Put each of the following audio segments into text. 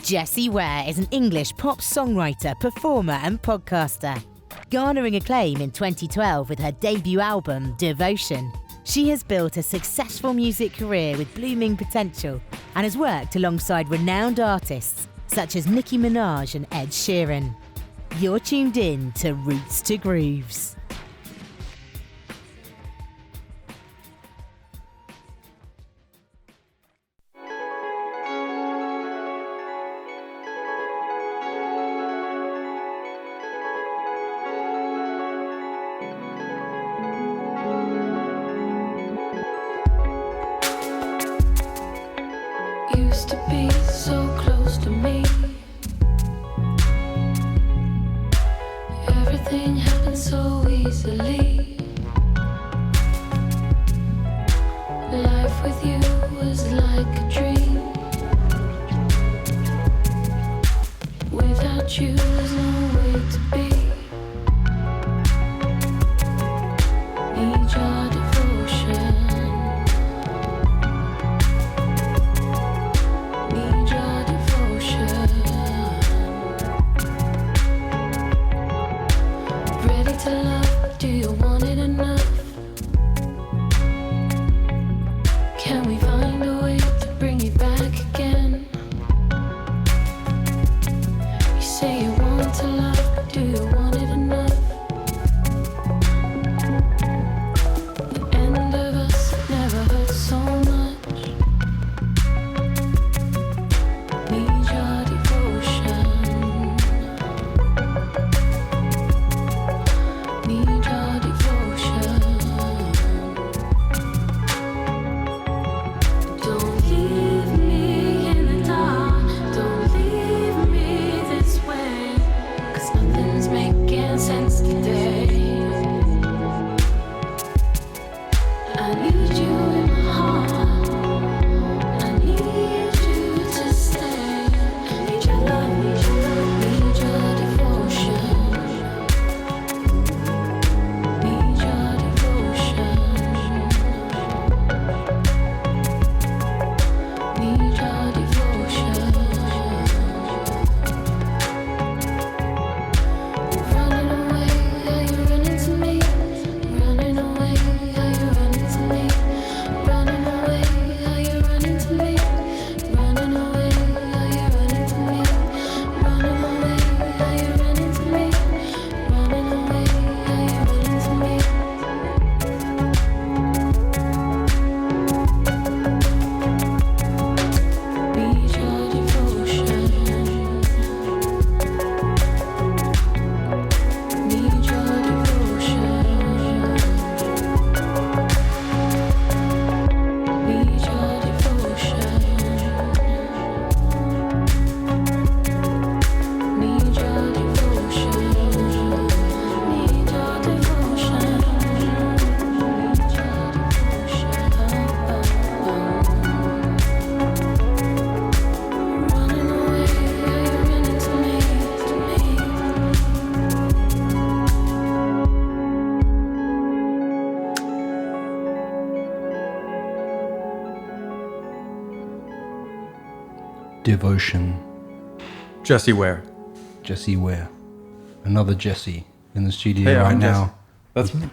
Jessie Ware is an English pop songwriter, performer and podcaster. Garnering acclaim in 2012 with her debut album, Devotion. She has built a successful music career with blooming potential and has worked alongside renowned artists such as Nicki Minaj and Ed Sheeran. You're tuned in to Roots to Grooves. Used to be so close to me. Everything happened so easily. Life with you was like a dream. Without you, there's no way to be. Need your devotion. Need your devotion. Ready to love, do you want it enough? Can we find a way to bring you back again? You say you want to love, do you want it enough? The end of us never hurt so much. Need your devotion. Need your devotion. Don't leave me in the dark. Don't leave me this way. 'Cause nothing's making sense today. I need you in my heart. I need you to stay. Need your love, need your love, need your devotion. Need your devotion. Need your devotion. Running away, are you running to me? Running away, are you running to me? Running away, are you running to me? Running away, are you running to me? Running away, are you running to me? Running away, are you running to me? Need your devotion. Need your devotion. Need your devotion. Need your devotion. Need your devotion. Running away, are you running to me? To me. Devotion. Jessie Ware. Jessie Ware. Another Jessie in the studio Hey, right I'm now. That's me.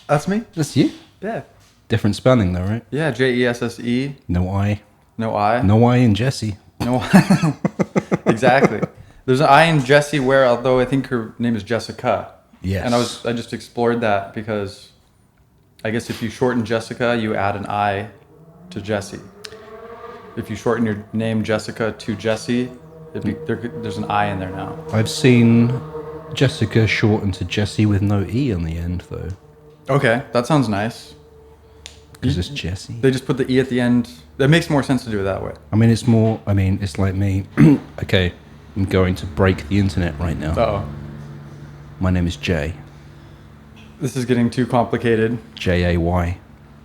That's me? That's you? Yeah. Different spelling though, right? Yeah, Jesse. No I. No I. No I in Jessie. No I. Exactly. There's an I in Jessie Ware, although I think her name is Jessica. Yes. And I just explored that because I guess if you shorten Jessica, you add an I to Jessie. If you shorten your name Jessica to Jessie, there's an I in there now. I've seen Jessica shortened to Jessie with no E on the end though. Okay, that sounds nice. Because it's Jessie. They just put the E at the end. That makes more sense to do it that way. It's like me. Okay, I'm going to break the internet right now. Uh-oh. My name is Jay. This is getting too complicated. Jay.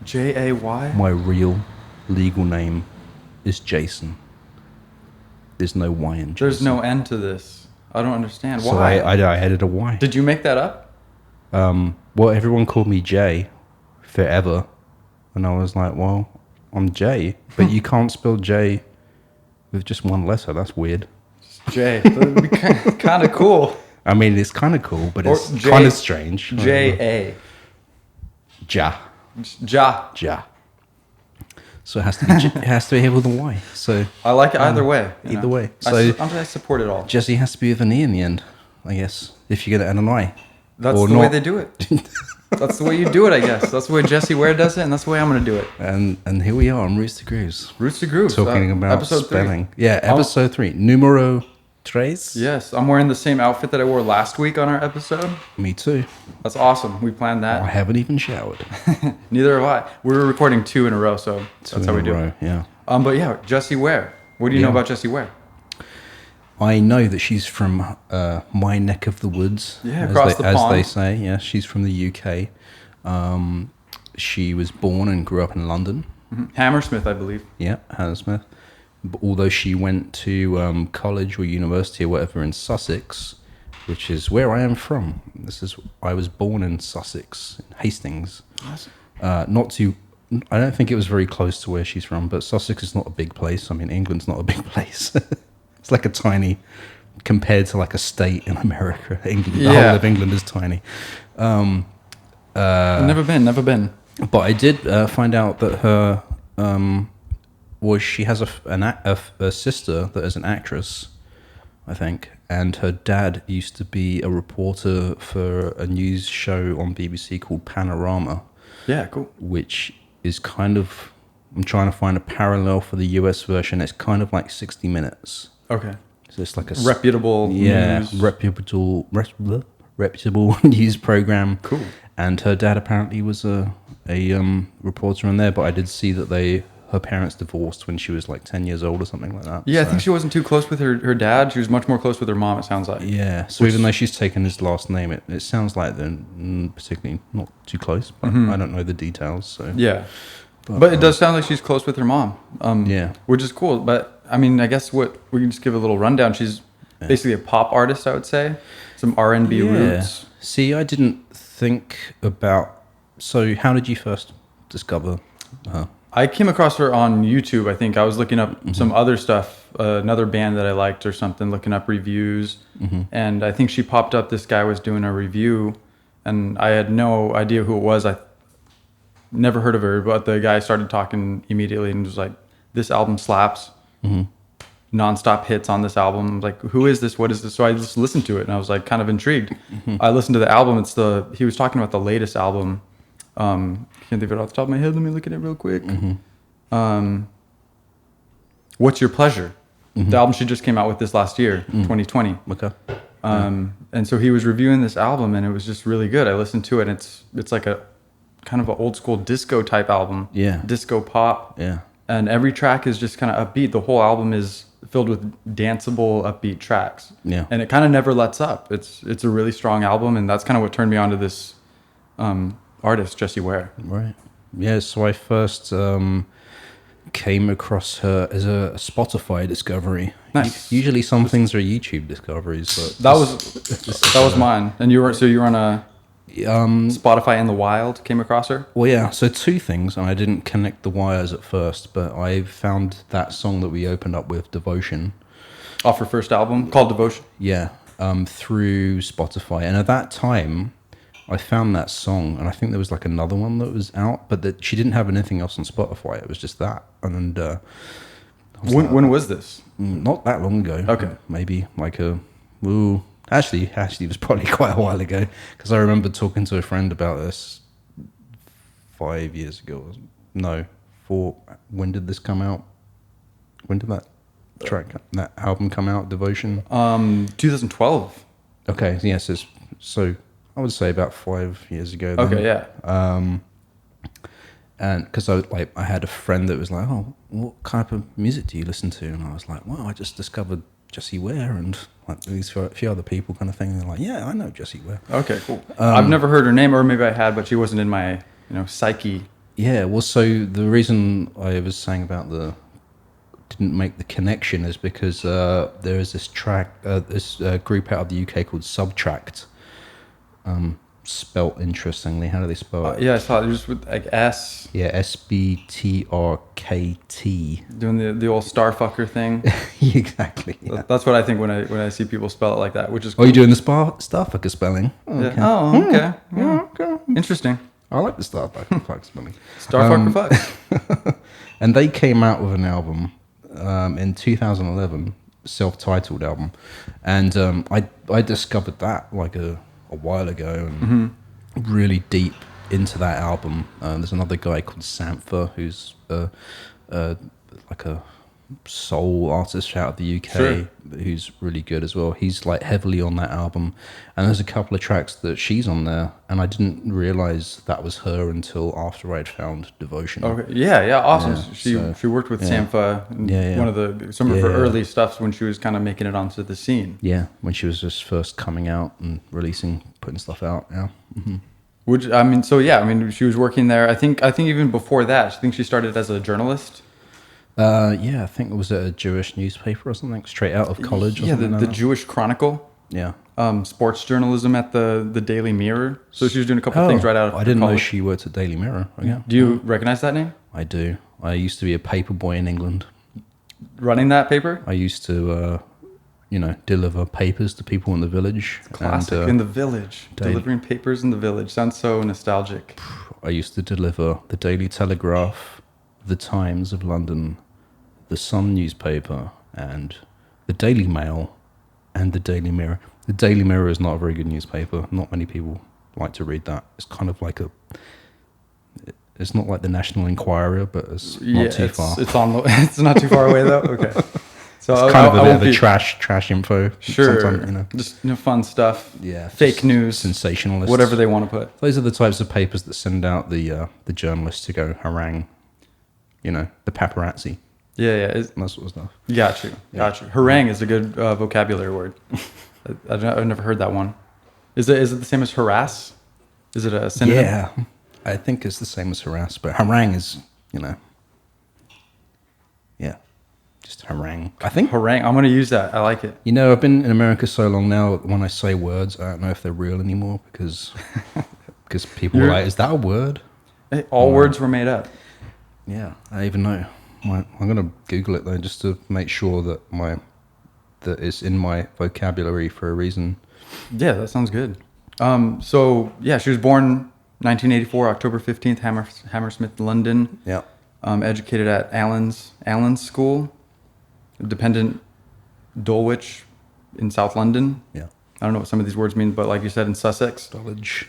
J-A-Y? My real legal name is Jason. There's no Y in Jason. There's no end to this. I don't understand. So Why? I added a Y. Did you make that up? Well, everyone called me Jay forever. And I was like, well, I'm Jay. But you can't spell J with just one letter. That's weird. J. That would be kind of cool. I mean, it's kind of cool, but Or it's J- kind of strange. J-A. Ja. Ja. Ja. So it has to be. It has to be here with a Y. So I like it either way. you either know. way. I support it all. Jesse has to be with an E in the end, I guess. If you get it and an I. That's or the way not. they do it. That's the way you do it, I guess. That's the way Jessie Ware does it, and that's the way I'm going to do it. And here we are on Roots to Grooves. Roots to Grooves. Talking about episode spelling. 3. Yeah, episode 3. Numero 3. Yes, I'm wearing the same outfit that I wore last week on our episode. Me too. That's awesome. We planned I that. haven't even showered. Neither have I. We were recording 2 in a row, so that's how we do it. Yeah. But yeah, Jessie Ware. What do you know about Jessie Ware? I know that she's from my neck of the woods. Yeah, across the pond. As they say. Yeah, she's from the UK. She was born and grew up in London. Mm-hmm. Hammersmith, I believe. Yeah, Hammersmith. But although she went to college or university or whatever in Sussex, which is where I am from. I was born in Sussex, in Hastings. Awesome. I don't think it was very close to where she's from, but Sussex is not a big place. I mean, England's not a big place. It's like a tiny, compared to like a state in America. England, the whole of England is tiny. Never been. But I did find out that her, she has a sister that is an actress, I think, and her dad used to be a reporter for a news show on BBC called Panorama. Yeah, cool. Which is kind of, I'm trying to find a parallel for the US version. It's kind of like 60 Minutes. Okay. So it's like a reputable news. reputable news program. Cool. And her dad apparently was a reporter on there, but I did see that her parents divorced when she was like 10 years old or something like that. Yeah, so. I think she wasn't too close with her dad. She was much more close with her mom, it sounds like. Yeah, so even though she's taken his last name, it sounds like they're particularly not too close, but I don't know the details. So yeah, but it does sound like she's close with her mom. Yeah. Which is cool. But I mean, I guess we can just give a little rundown. She's basically a pop artist, I would say. Some R&B roots. See, I didn't think about... So how did you first discover her? I came across her on YouTube, I think. I was looking up some other stuff, another band that I liked or something, looking up reviews. And I think she popped up, this guy was doing a review, and I had no idea who it was. I never heard of her, but the guy started talking immediately and was like, this album slaps. Non-stop hits on this album. I was like, who is this? What is this? So I just listened to it, and I was like kind of intrigued. I listened to the album. He was talking about the latest album. Can't think of it off the top of my head. Let me look at it real quick. What's Your Pleasure? The album she just came out with this last year, 2020. Okay. And so he was reviewing this album, and it was just really good. I listened to it, and it's like a kind of an old school disco type album. Yeah. Disco pop. Yeah. And every track is just kind of upbeat. The whole album is filled with danceable, upbeat tracks. Yeah. And it kind of never lets up. It's a really strong album, and that's kind of what turned me on to this artist, Jessie Ware. Right. Yeah, so I first came across her as a Spotify discovery. Nice. Usually some things are YouTube discoveries, but That was mine. And you were on a Spotify in the wild, came across her? Well, yeah, so two things, and I didn't connect the wires at first, but I found that song that we opened up with, Devotion. Off her first album, called Devotion? Yeah, through Spotify. And at that time, I found that song, and I think there was like another one that was out, but that she didn't have anything else on Spotify. It was just that. And when was this? Not that long ago. Okay. Maybe like Actually, it was probably quite a while ago, because I remember talking to a friend about this 5 years ago. No, 4. When did this come out? When did that album come out, Devotion? 2012. Okay, yes, so I would say about 5 years ago. Then. Okay, yeah. And because I had a friend that was like, "Oh, what type of music do you listen to?" And I was like, "Well, I just discovered Jessie Ware and like these a few other people," kind of thing. And they're like, "Yeah, I know Jessie Ware." Okay, cool. I've never heard her name, or maybe I had, but she wasn't in my psyche. Yeah, well, so the reason I was saying about didn't make the connection is because there is this track, this group out of the UK called Subtract. spelt interestingly. How do they spell it? Yeah, I saw it just with like S. Yeah, SBTRKT. Doing the old starfucker thing. Exactly. Yeah. That's what I think when I see people spell it like that, which is cool. Oh, you're doing the Starfucker spelling? Oh, Yeah. okay. Oh, okay. Yeah, okay. Interesting. I like the Starfucker spelling. Starfucker fuck. And they came out with an album in 2011, self-titled album, and I discovered that like a while ago, and really deep into that album. There's another guy called Sampha who's like a soul artist out of the UK, Sure. who's really good as well. He's like heavily on that album, and there's a couple of tracks that she's on there, and I didn't realize that was her until after I'd found Devotion. Okay. Yeah. Awesome. Yeah, she worked with yeah. Sampha. Yeah. One of some of her Yeah. early stuffs when she was kind of making it onto the scene. Yeah, when she was just first coming out and putting stuff out. Yeah. Which she was working there. I think even before that, I think she started as a journalist. Yeah, I think it was at a Jewish newspaper or something, straight out of college. Or Yeah, something the like that. Jewish Chronicle. Yeah. Sports journalism at the Daily Mirror. So she was doing a couple of things right out of I didn't know college. she worked at Daily Mirror. Oh, yeah. Do you recognize that name? I do. I used to be a paper boy in England. Running that paper? I used to, deliver papers to people in the village. Classic. And, in the village. Daily- Delivering papers in the village. Sounds so nostalgic. I used to deliver the Daily Telegraph, the Times of London, the Sun newspaper, and the Daily Mail, and the Daily Mirror. The Daily Mirror is not a very good newspaper. Not many people like to read that. It's kind of like it's not like the National Enquirer, but it's not too far. It's not too far away though. Okay. So It's kind of a bit of a trash info. Sure. Sometimes, Just fun stuff. Yeah. Fake just news. Sensationalists. Whatever they want to put. Those are the types of papers that send out the journalists to go harangue, the paparazzi. Yeah. And that sort of stuff. Got you. Harangue is a good vocabulary word. I've never heard that one. Is it the same as harass? Is it a synonym? Yeah, I think it's the same as harass, but harangue is, just harangue. I think, Harangue. I'm going to use that. I like it. I've been in America so long now, when I say words, I don't know if they're real anymore because people are like, is that a word? Hey, all words were made up. Yeah, I don't even know. I'm going to Google it though, just to make sure that it's in my vocabulary for a reason. Yeah, that sounds good. She was born 1984, October 15th, Hammersmith, London. Yeah. Educated at Allen's School, dependent Dulwich in South London. Yeah. I don't know what some of these words mean, but like you said, in Sussex. Dulwich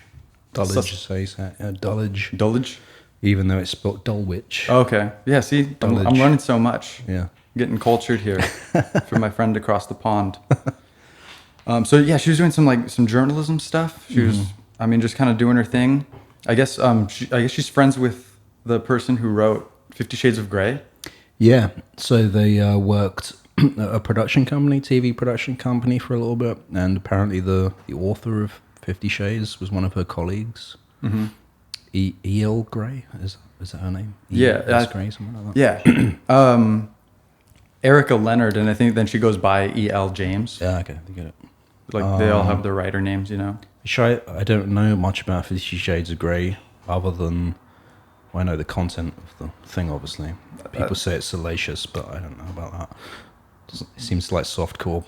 says that. Yeah, Dulwich. Dulwich? Even though it's spelled Dulwich. Okay. Yeah, see, I'm Dulwich. learning so much. Yeah. Getting cultured here from my friend across the pond. She was doing some journalism stuff. She was, just kind of doing her thing. I guess she's friends with the person who wrote 50 Shades of Grey. Yeah, so they worked at a production company, TV production company for a little bit, and apparently the author of 50 Shades was one of her colleagues. Mm-hmm. E.L. Grey, is that her name? Yeah. Grey, something like that. Yeah. Erica Leonard, and I think then she goes by E.L. James. Yeah, okay, I get it. Like they all have their writer names, I don't know much about 50 Shades of Grey, other than I know the content of the thing, obviously. People say it's salacious, but I don't know about that. It seems like softcore.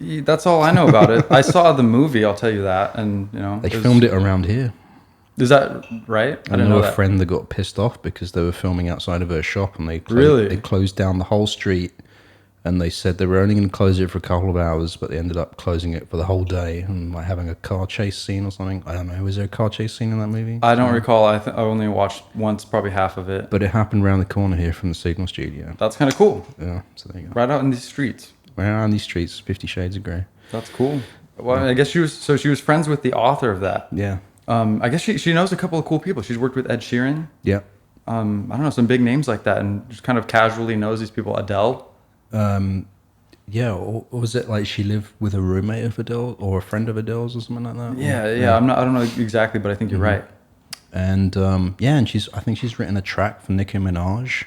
That's all I know about it. I saw the movie, I'll tell you that, and They filmed it around here. Is that right? I know a friend that got pissed off because they were filming outside of her shop, and they closed down the whole street, and they said they were only going to close it for a couple of hours, but they ended up closing it for the whole day and like having a car chase scene or something. I don't know. Was there a car chase scene in that movie? I don't recall. I only watched once, probably half of it. But it happened around the corner here from the Signl studio. That's kind of cool. Yeah, so there you go. Right out in these streets. Right around these streets, 50 Shades of Grey. That's cool. Well, I guess she was friends with the author of that. Yeah. I guess she knows a couple of cool people. She's worked with Ed Sheeran. Yeah. I don't know, some big names like that, and just kind of casually knows these people. Adele. Yeah, or was it like she lived with a roommate of Adele or a friend of Adele's or something like that? Yeah. I don't know exactly, but I think you're right. And and I think she's written a track for Nicki Minaj.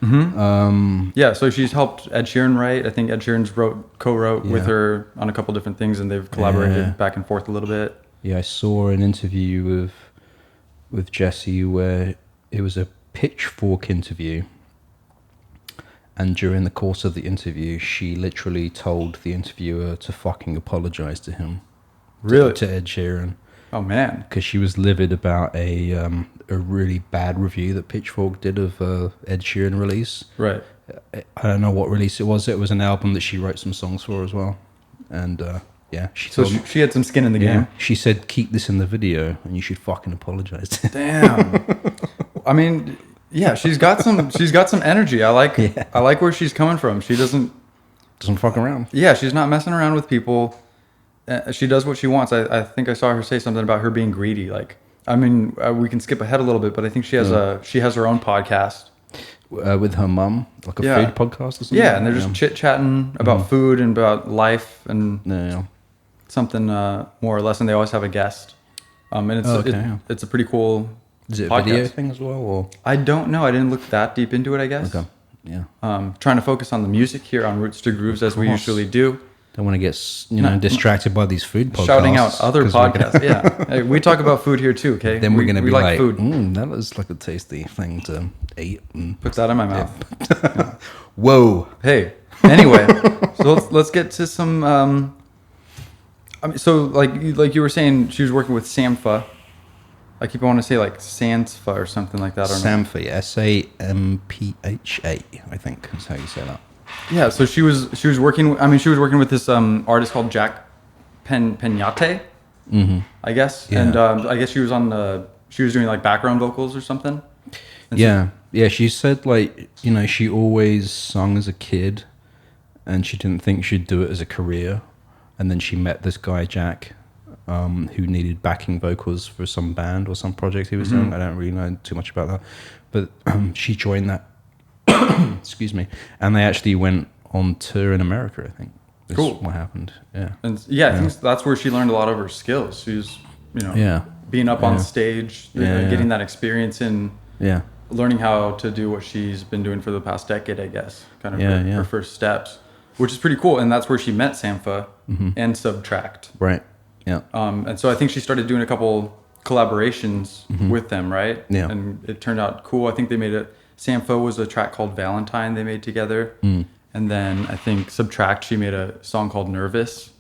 Yeah, so she's helped Ed Sheeran write. I think Ed Sheeran's co-wrote with her on a couple different things, and they've collaborated back and forth a little bit. Yeah, I saw an interview with Jessie where it was a Pitchfork interview, and during the course of the interview, she literally told the interviewer to fucking apologize to him. Really? To Ed Sheeran. Oh man. Because she was livid about a really bad review that Pitchfork did of Ed Sheeran release. Right. I don't know what release it was. It was an album that she wrote some songs for as well. And yeah, she had some skin in the game. She said, keep this in the video and you should fucking apologize to him. Damn. I mean, yeah, she's got some energy. I like where she's coming from. She doesn't fuck around. Yeah, she's not messing around with people. She does what she wants. I think I saw her say something about her being greedy. Like, I mean, we can skip ahead a little bit, but I think she has her own podcast with her mum, like a food podcast or something. Yeah, and they're just chit chatting about food and about life and something more or less. And they always have a guest. And it's a pretty cool. Is it a podcast. video thing as well? Or? I don't know. I didn't look that deep into it, I guess. Okay. Yeah. Trying to focus on the music here on Roots to Grooves as we usually do. Don't want to get distracted by these food podcasts. Shouting out other podcasts. Yeah. Hey, we talk about food here too, okay? Then we're going to be like food. That looks like a tasty thing to eat. Put that in my mouth. Yeah. Whoa. Hey. Anyway, so let's get to some. I mean, so like you were saying, she was working with Sampha. I keep wanting to say like Sampha or something like that. Sampha, Sampha, I think is how you say that. Yeah, so she was working. I mean, she was working with this artist called Jack Peñate, I guess. Yeah. And I guess she was doing like background vocals or something. And yeah. She said like she always sung as a kid, and she didn't think she'd do it as a career, and then she met this guy Jack, who needed backing vocals for some band or some project he was doing. I don't really know too much about that, but she joined that. Excuse me. And they actually went on tour in America, I think. That's cool. What happened. Yeah. And I think that's where she learned a lot of her skills. She was, being up on stage, getting that experience in learning how to do what she's been doing for the past decade, I guess. Kind of her first steps, which is pretty cool. And that's where she met Sampha and Subtract. Right. Yeah. And so I think she started doing a couple collaborations with them, right? Yeah. And it turned out cool. I think they made it. Sampha was a track called Valentine they made together. And then I think Subtract, she made a song called Nervous.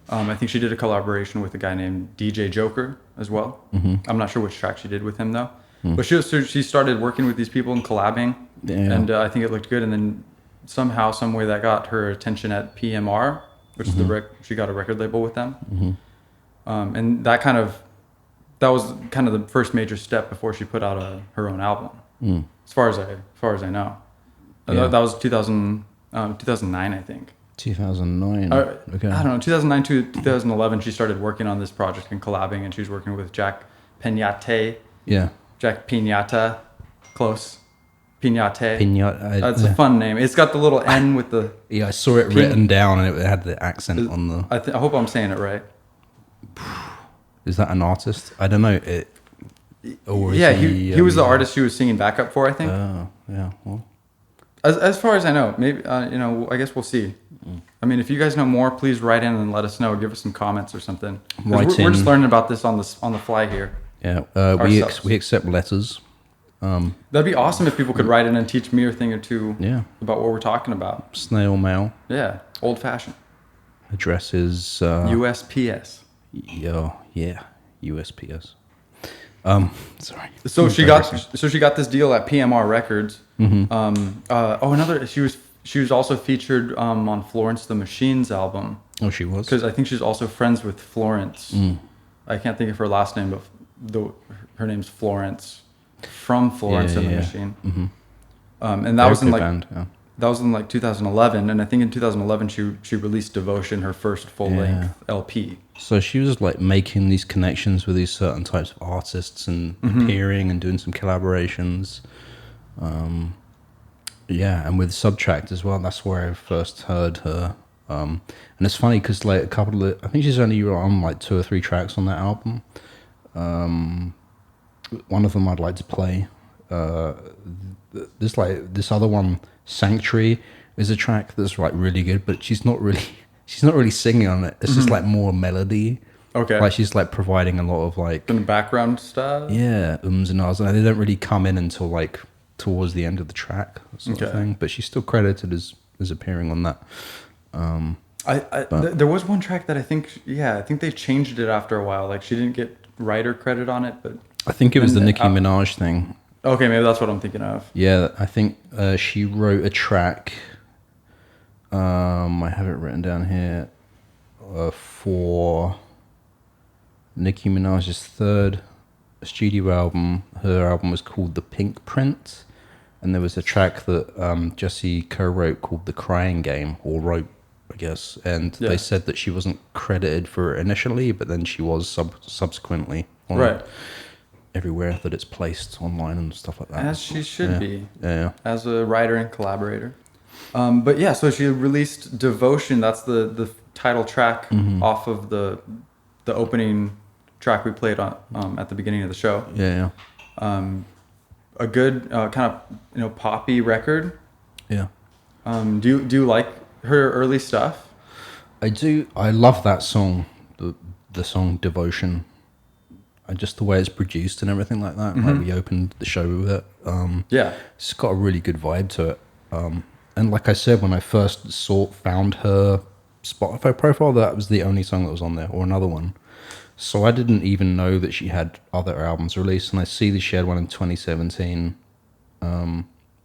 I think she did a collaboration with a guy named DJ Joker as well. I'm not sure which track she did with him though. But she started working with these people and collabing. And I think it looked good. And then somehow, some way that got her attention at PMR, which is she got a record label with them. And that was kind of the first major step before she put out her own album. As far as I know, that was 2009, I think. 2009. Okay. I don't know. 2009 to 2011, she started working on this project and collabing, and she was working with Jack Peñate. Yeah. Jack Piñata, close. Piñate. Piñata. That's a fun name. It's got the little N with the. Yeah, I saw it written down, and it had the accent on the. I hope I'm saying it right. Is that an artist? I don't know. Or he was the artist she was singing backup for, I think. Oh, yeah. Well, as far as I know, maybe I guess we'll see. I mean, if you guys know more, please write in and let us know. Give us some comments or something. We're just learning about this on the fly here. Yeah, we accept letters. That'd be awesome if people could write in and teach me a thing or two. Yeah. About what we're talking about. Snail mail. Yeah, old fashioned. Address is USPS. Yeah, USPS. Sorry. So she got this deal at PMR Records. She was also featured on Florence the Machine's album. Oh, she was. Because I think she's also friends with Florence. I can't think of her last name, but her name's Florence from Florence and the Machine. And that was in that was in like 2011, and I think in 2011 she released Devotion, her first full length LP. So she was like making these connections with these certain types of artists and appearing and doing some collaborations. And with Subtract as well. That's where I first heard her. And it's funny because like a couple of I think she's only on like 2 or 3 tracks on that album. One of them I'd like to play. This other one, Sanctuary, is a track that's like really good, but she's not really singing on it. It's just like more melody. Okay. Like she's like providing a lot of like Some background stuff. yeah and ahs, and they don't really come in until like towards the end of the track sort of Okay. thing. But she's still credited as appearing on that. There was one track that I think they changed it after a while. Like she didn't get writer credit on it, but I think it was the And, Nicki Minaj thing. okay, maybe that's what I'm thinking of. Yeah, I think she wrote a track. I have it written down here for Nicki Minaj's third studio album. Her album was called The Pink Print, and there was a track that Jessie co-wrote called The Crying Game, or wrote, I guess. And Yeah. they said that she wasn't credited for it initially, but then she was subsequently on Right. everywhere that it's placed online and stuff like that. As she should Yeah. be. Yeah. As a writer and collaborator. But yeah, so she released Devotion. That's the title track off of the opening track we played on at the beginning of the show. Yeah. A good kind of poppy record. Yeah. Do you like her early stuff? I do. I love that song, the song Devotion. And just the way it's produced and everything like that. Like we opened the show with it. Yeah. It's got a really good vibe to it. And like I said, when I first found her Spotify profile, that was the only song that was on there, or another one. So I didn't even know that she had other albums released, and I see that she had one in 2017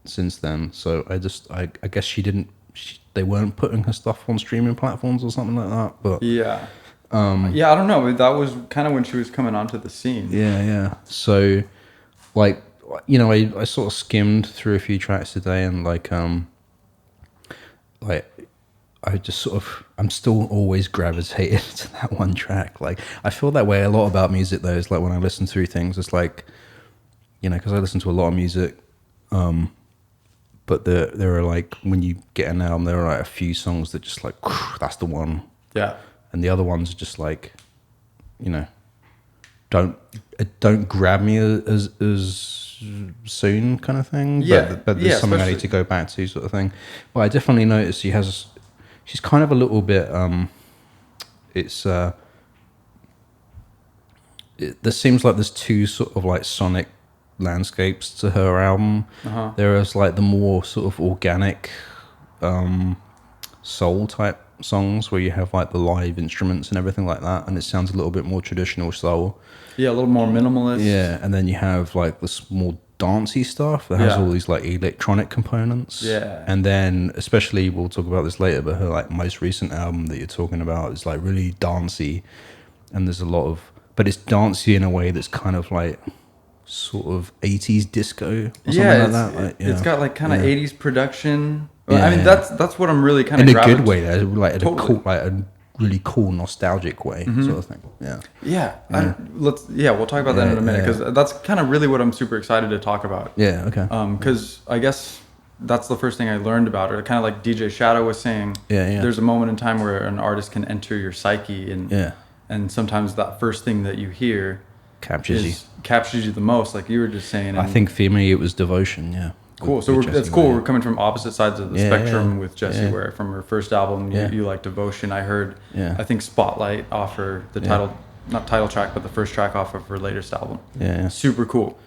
since then. So I guess they weren't putting her stuff on streaming platforms or something like that. But Yeah. Yeah, I don't know. That was kind of when she was coming onto the scene. yeah. So like, I sort of skimmed through a few tracks today, and I just sort of, I'm still always gravitated to that one track. Like, I feel that way a lot about music though. It's like when I listen through things, it's like, because I listen to a lot of music, but there are like, when you get an album, there are like a few songs that just like, that's the one. Yeah. And the other ones are just like, don't grab me as soon kind of thing. Yeah, But there's something I especially- need to go back to sort of thing. But I definitely noticed she's kind of a little bit, there seems like there's two sort of like sonic landscapes to her album. Uh-huh. There is like the more sort of organic soul type songs where you have like the live instruments and everything like that, and it sounds a little bit more traditional soul. Yeah, a little more minimalist. Yeah, and then you have like this more dancey stuff that has Yeah. all these like electronic components. Yeah. And then especially, we'll talk about this later, but her like most recent album that you're talking about is like really dancey, and there's a lot of, but it's dancey in a way that's kind of like sort of 80s disco or something like that. Like, it's got like kind of 80s production. Yeah, I mean, yeah. that's what I'm really kind in of a good way, though, like in Totally. a cool, like a really cool nostalgic way sort of thing. Yeah. Yeah, we'll talk about that in a minute, because that's kind of really what I'm super excited to talk about. Yeah. Okay. Because I guess that's the first thing I learned about her. Kind of like DJ Shadow was saying. Yeah. There's a moment in time where an artist can enter your psyche, and sometimes that first thing that you hear captures you the most, like you were just saying. I think for me it was Devotion. Yeah. Cool. So With that's Jessie cool. Ware. We're coming from opposite sides of the Yeah, spectrum yeah. with Jessie Yeah. Ware. From her first album, Yeah. you like Devotion. I heard, Yeah. I think Spotlight off her, not title track, but the first track off of her latest album. Yeah. Super cool.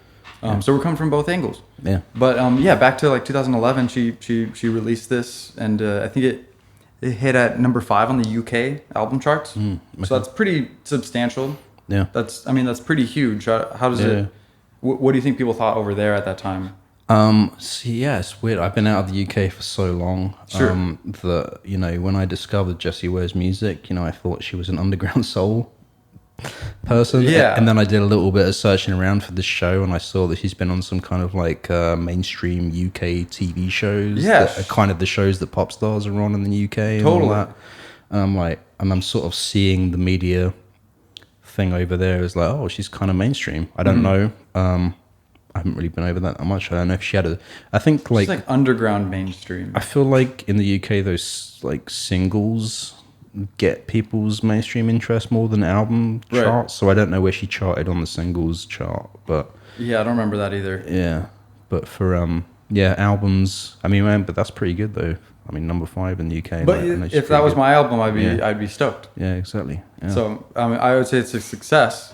So we're coming from both angles. Yeah. But back to like 2011, she released this, and I think it hit at number 5 on the UK album charts. So that's pretty substantial. Yeah. That's pretty huge. How does it? What do you think people thought over there at that time? It's weird. I've been out of the UK for so long. Sure. That when I discovered Jessie Ware's music, I thought she was an underground soul person. Yeah. And then I did a little bit of searching around for this show, and I saw that she's been on some kind of like mainstream UK TV shows. Yeah. That are kind of the shows that pop stars are on in the UK. And Totally. all that. And I'm like, I'm sort of seeing the media thing over there as like, oh, she's kind of mainstream. I don't know. I haven't really been over that much. I don't know if she had I think It's like like underground mainstream. I feel like in the UK those like singles get people's mainstream interest more than album Right. charts. So I don't know where she charted on the singles chart, but Yeah, I don't remember that either. yeah. But for albums, I mean, man, but that's pretty good though. I mean, number 5 in the UK. But and it's if pretty that was good. my album, Yeah. I'd be stoked. Yeah, exactly. Yeah. So I would say it's a success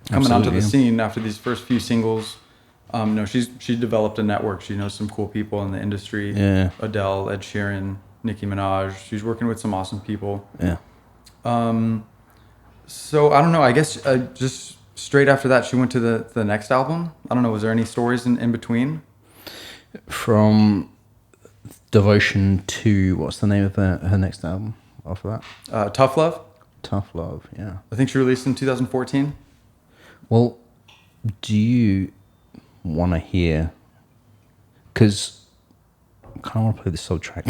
coming onto Absolutely, the yeah. scene after these first few singles. No, she developed a network. She knows some cool people in the industry. Yeah. Adele, Ed Sheeran, Nicki Minaj. She's working with some awesome people. Yeah. So I don't know. I guess just straight after that, she went to the next album. I don't know. Was there any stories in between? From Devotion to, what's the name of her next album after that? Tough Love. Tough Love, yeah. I think she released in 2014. Well, do you want to hear, because I kind of want to play the soul track.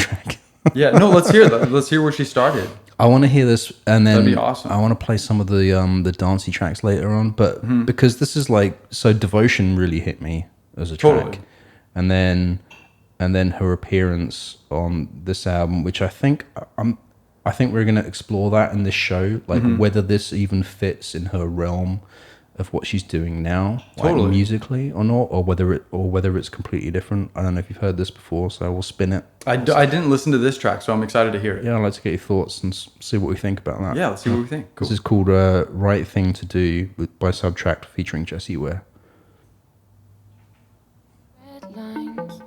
Yeah, no, let's hear that. Let's hear where she started. I want to hear this, and then That'd be awesome. I want to play some of the dancey tracks later on. But Mm-hmm. because this is like, so Devotion really hit me as a Totally. track, and then her appearance on this album, which I think we're gonna explore that in this show, like Mm-hmm. whether this even fits in her realm of what she's doing now, Totally. like musically or not, or whether it's completely different. I don't know if you've heard this before, so we'll spin it. I didn't listen to this track, so I'm excited to hear it. Yeah, I'd like to get your thoughts and see what we think about that. Yeah, let's see what we think. Cool. This is called Right Thing to Do by Subtract featuring Jessie Ware. Red lines,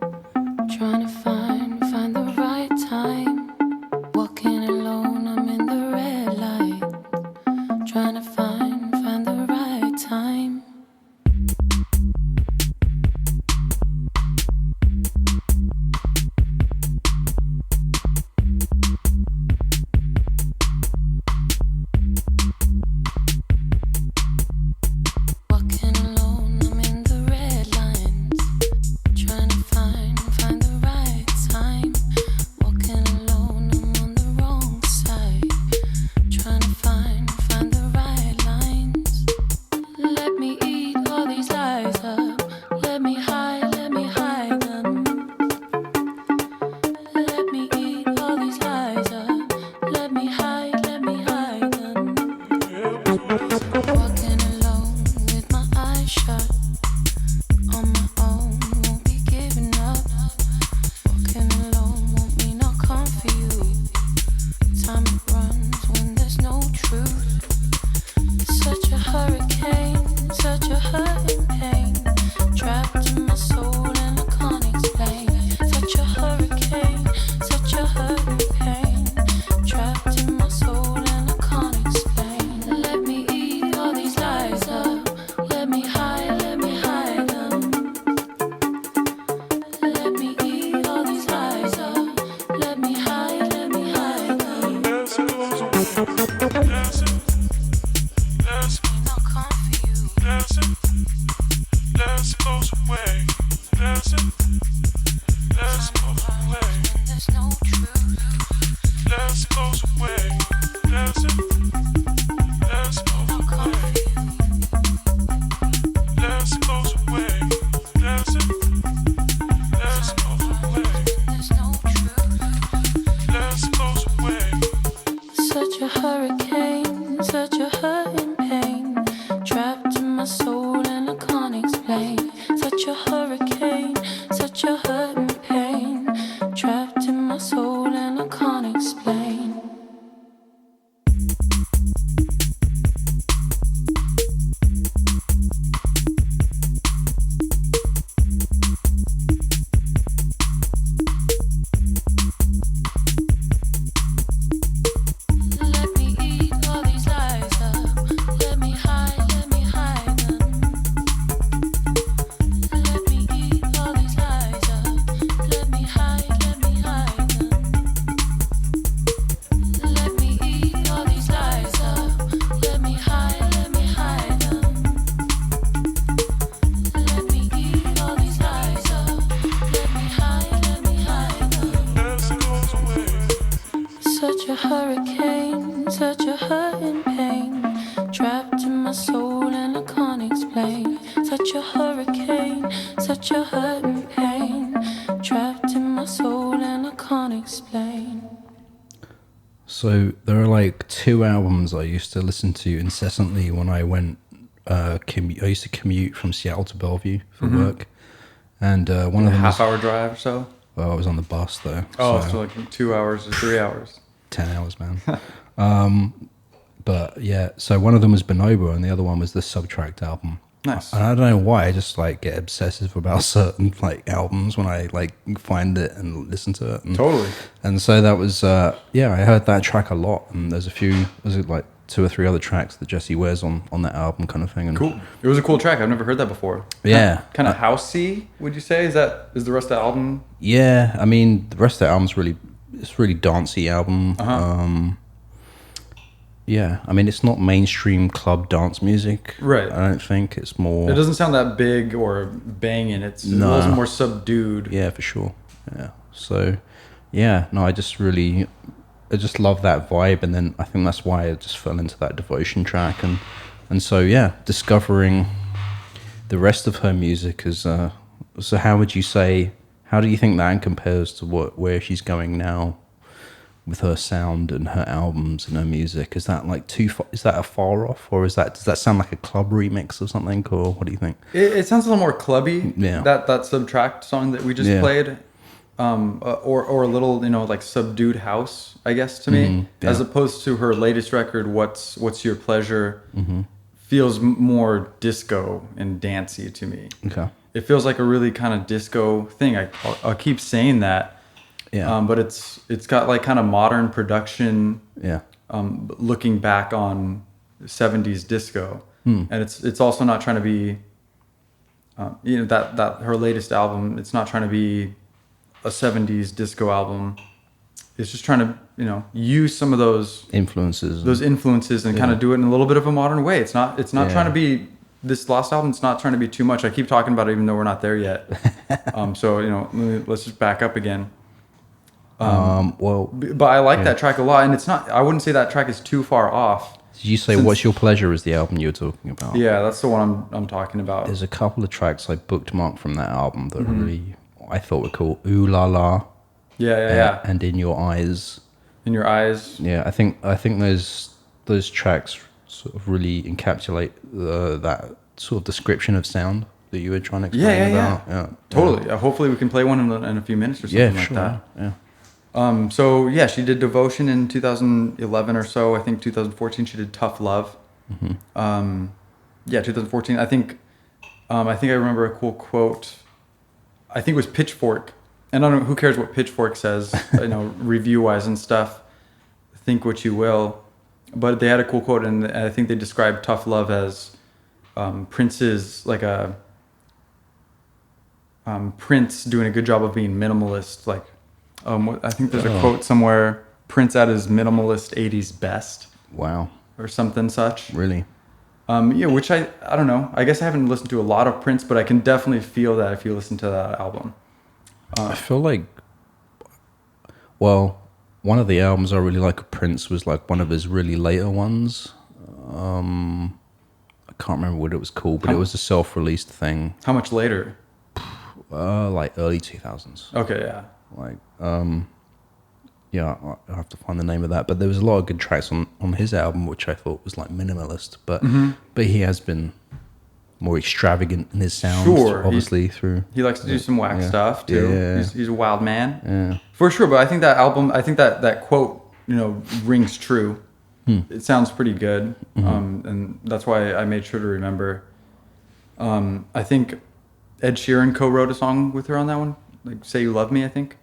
trying to find the right time. Walking alone, I'm in the red light. Trying to find the right time. Walking alone, I'm in the red lines. Trying to find the right time. Walking alone, I'm on the wrong side. Trying to find the right lines. Let me eat all these lies up. Let me hide them. Let me eat all these lies up. Let me hide them. Walking alone with my eyes shut. On my own, won't be giving up. Walking alone won't mean I'll come for you. Time it runs when there's no truth. Such a hurricane, such a hurting pain. Trapped in my soul and I can't explain. Such a hurricane, such a hurting pain. Trapped in my soul and I can't explain. Let me eat all these lies up. Let me hide them. Let me eat all these lies up. Let me hide them. I'll come for you. There's no truth. I'll come for you. There's no truth. Such a hurricane, such a hurting pain. Trapped in my soul and I can't explain. Such a hurricane, such a hurting pain. Trapped in my soul and I can't explain. Let me eat all these lies up. Let me hide them. Let me eat all these lies up. Let me hide them. Let me eat all these lies up. Let me hide them. Let me eat all these lies up. Let me hide them. Such a hurricane, such a hurting pain. Trapped in my soul and I can't explain. Such a hurricane, such a hurting pain. Trapped in my soul and I can't explain. So there are like 2 albums I used to listen to incessantly when I went. I used to commute from Seattle to Bellevue for work, and one of them was, Half-hour drive or so. Well, I was on the bus though. Oh, so like 2 hours or 3 hours. 10 hours, man. But yeah, so one of them was Bonobo and the other one was the Subtract album. Nice. And I don't know why, I just like get obsessive about certain like albums when I like find it and listen to it. And, Totally. And so that was, I heard that track a lot. And there's like 2 or 3 other tracks that Jessie Ware's on that album kind of thing. And Cool. It was a cool track. I've never heard that before. Yeah. Kind of housey, would you say? Is the rest of the album? Yeah, I mean, the rest of the album's really dancey album. Uh-huh. Yeah, I mean, it's not mainstream club dance music. Right. I don't think it's more. It doesn't sound that big or banging. It's a No. little more subdued. Yeah, for sure. Yeah. So, yeah, no, I just love that vibe, and then I think that's why I just fell into that Devotion track, and so yeah, discovering the rest of her music is. So, how would you say? How do you think that compares to where she's going now? With her sound and her albums and her music, is that like too far? Is that a far off, or does that sound like a club remix or something, or what do you think? It sounds a little more clubby. Yeah. That Subtract song that we just played, or a little like subdued house, I guess to me, as opposed to her latest record, What's Your Pleasure, feels more disco and dancey to me. Okay. It feels like a really kind of disco thing. I'll keep saying that. Yeah. But it's got like kind of modern production. Yeah. Looking back on 70s disco, and it's also not trying to be, that her latest album. It's not trying to be a 70s disco album. It's just trying to use some of those influences, and kind of do it in a little bit of a modern way. It's not trying to be. This last album, it's not trying to be too much. I keep talking about it even though we're not there yet. So let's just back up again. But I like that track a lot, and it's not. I wouldn't say that track is too far off. Did you say What's Your Pleasure is the album you were talking about? Yeah, that's the one I'm talking about. There's a couple of tracks I bookmarked from that album that really I thought were cool. Ooh La La. Yeah. And In Your Eyes. In Your Eyes. Yeah, I think those tracks sort of really encapsulate that sort of description of sound that you were trying to explain about. Yeah. Totally. Hopefully we can play one in a few minutes or something like that. Yeah. So yeah, she did Devotion in 2011 or so. I think 2014 she did Tough Love. 2014. I think I remember a cool quote. I think it was Pitchfork, and I don't know who cares what Pitchfork says, review wise and stuff. Think what you will, but they had a cool quote, and I think they described Tough Love as Prince's like a Prince doing a good job of being minimalist, like. I think there's a quote somewhere, Prince at his minimalist 80s best. Wow. Or something such. Really? Which I don't know. I guess I haven't listened to a lot of Prince, but I can definitely feel that if you listen to that album. I feel like, well, one of the albums I really like of Prince was like one of his really later ones. I can't remember what it was called, but it was a self-released thing. How much later? Like early 2000s. Okay, yeah. Like, I'll have to find the name of that. But there was a lot of good tracks on his album, which I thought was like minimalist. But he has been more extravagant in his sound. Sure, obviously he likes to do some whack stuff too. Yeah. He's a wild man. Yeah, for sure. But I think that album, that quote, rings true. It sounds pretty good, and that's why I made sure to remember. I think Ed Sheeran co-wrote a song with her on that one. Like Say You Love Me, I think,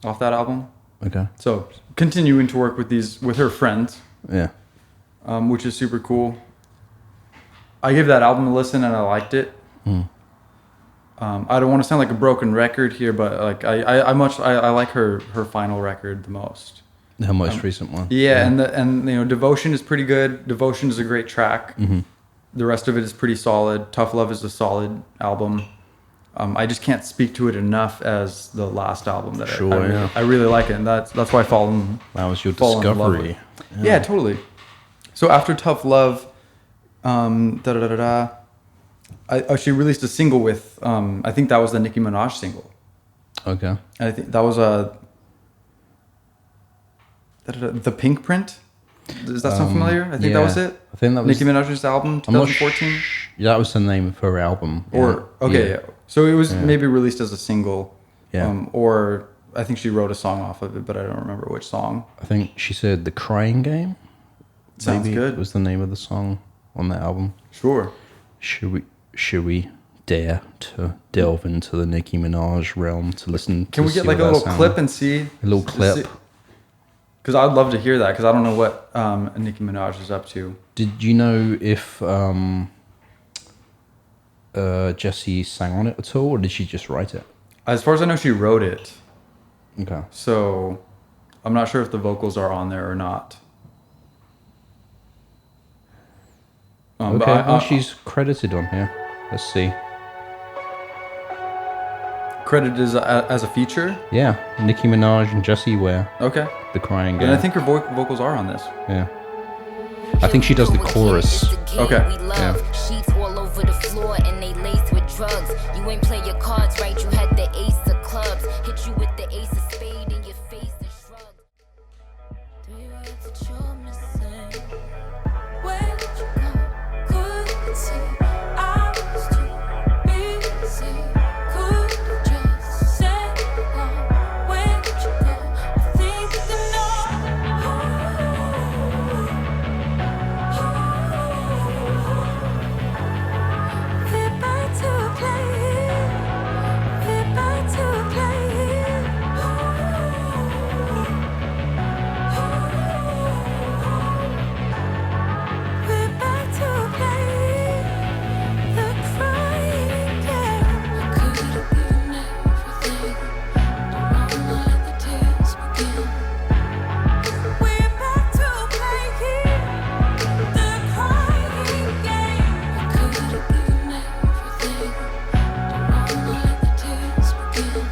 off that album. Okay. So continuing to work with her friends. Yeah. Which is super cool. I gave that album a listen and I liked it. I don't want to sound like a broken record here, but like I like her final record the most. Her most recent one. Yeah, and Devotion is pretty good. Devotion is a great track. The rest of it is pretty solid. Tough Love is a solid album. I just can't speak to it enough as the last album that I really like it, and that's why I that was your discovery. Yeah, totally. So after Tough Love, she released a single with I think that was the Nicki Minaj single. Okay. I think that was The Pink Print. Does that sound familiar? I think that was it. I think that was Nicki Minaj's album, 2014. That was the name of her album. So it was maybe released as a single. Yeah. Or I think she wrote a song off of it, but I don't remember which song. I think she said The Crying Game. Sounds maybe good. was the name of the song on that album. Sure. Should we dare to delve into the Nicki Minaj realm to listen to Can we get see like a what little that clip sound- and see? a little clip? Because I'd love to hear that, because I don't know what Nicki Minaj is up to. Did you know if Jessie sang on it at all, or did she just write it? As far as I know, she wrote it. Okay. So I'm not sure if the vocals are on there or not. But Okay. She's credited on here. Let's see. credited as a feature. Yeah, Nicki Minaj and Jessie Ware, Okay. The Crying Game. And I think her vocals are on this. Yeah. I think she does the chorus. Okay. Yeah. Sheets all over the floor and they laced with drugs. You ain't play your cards right, you had the ace of clubs. Hit you with the ace of spade in your face and shrug. 3 words that you're missing. Where did you go? Couldn't see. I was too busy. Could have just said go. Where did you go? I think you know. We're back to playing. We're back to playing. We're back to playing the crying game. I could have been everything. Don't wanna let the tears begin. We're back to playing the crying game. I could have been everything. Don't wanna let the tears begin.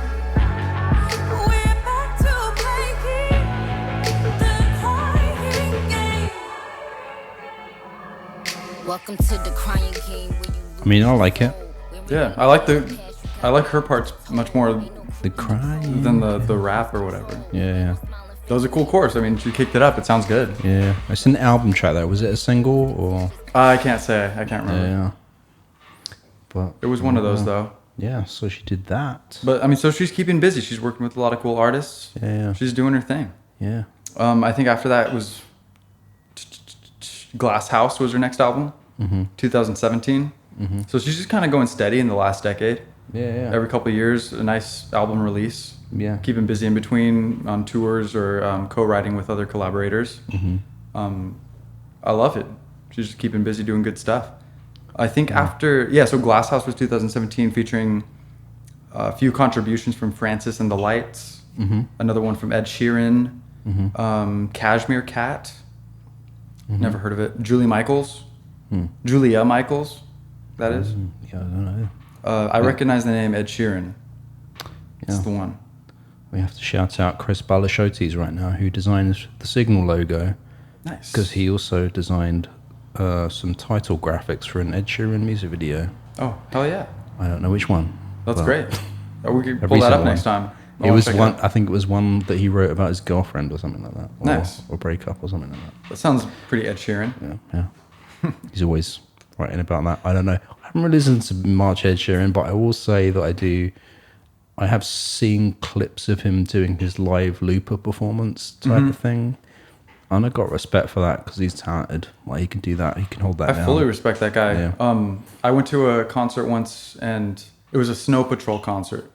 We're back to playing the crying game. Welcome to the crying game where you I mean, I like it. Yeah, I like her parts much more The Crying. than the rap or whatever. Yeah, That was a cool chorus. I mean, she kicked it up. It sounds good. yeah. It's an album track though. Was it a single or? I can't say. I can't remember. Yeah. But It was one of those though. yeah, so she did that. But I mean, so she's keeping busy. She's working with a lot of cool artists. Yeah. She's doing her thing. Yeah. I think after that was Glass House was her next album, 2017. So she's just kind of going steady in the last decade. Yeah. Every couple of years, a nice album release. Yeah. Keeping busy in between on tours or co-writing with other collaborators. I love it. She's just keeping busy doing good stuff. I think so Glass House was 2017, featuring a few contributions from Francis and the Lights, another one from Ed Sheeran, Cashmere Cat, never heard of it, Julia Michaels, that is. Yeah, I don't know. I recognize the name Ed Sheeran. It's Yeah. the one. We have to shout out Chris Balashotes right now, who designs the Signl logo, Nice. because he also designed some title graphics for an Ed Sheeran music video. Oh, hell yeah. I don't know which one. That's but great. We could a pull that recent up next one. time. It was one. I think it was one that he wrote about his girlfriend or something like that. Or, Nice. Or breakup or something like that. That sounds pretty Ed Sheeran. Yeah. He's always writing about that. I don't know. I haven't really listened to much Ed Sheeran, but I will say that I have seen clips of him doing his live looper performance type of thing. And I got respect for that because he's talented. Like, he can do that. He can hold that I down. fully respect that guy. Yeah. I went to a concert once, and it was a Snow Patrol concert.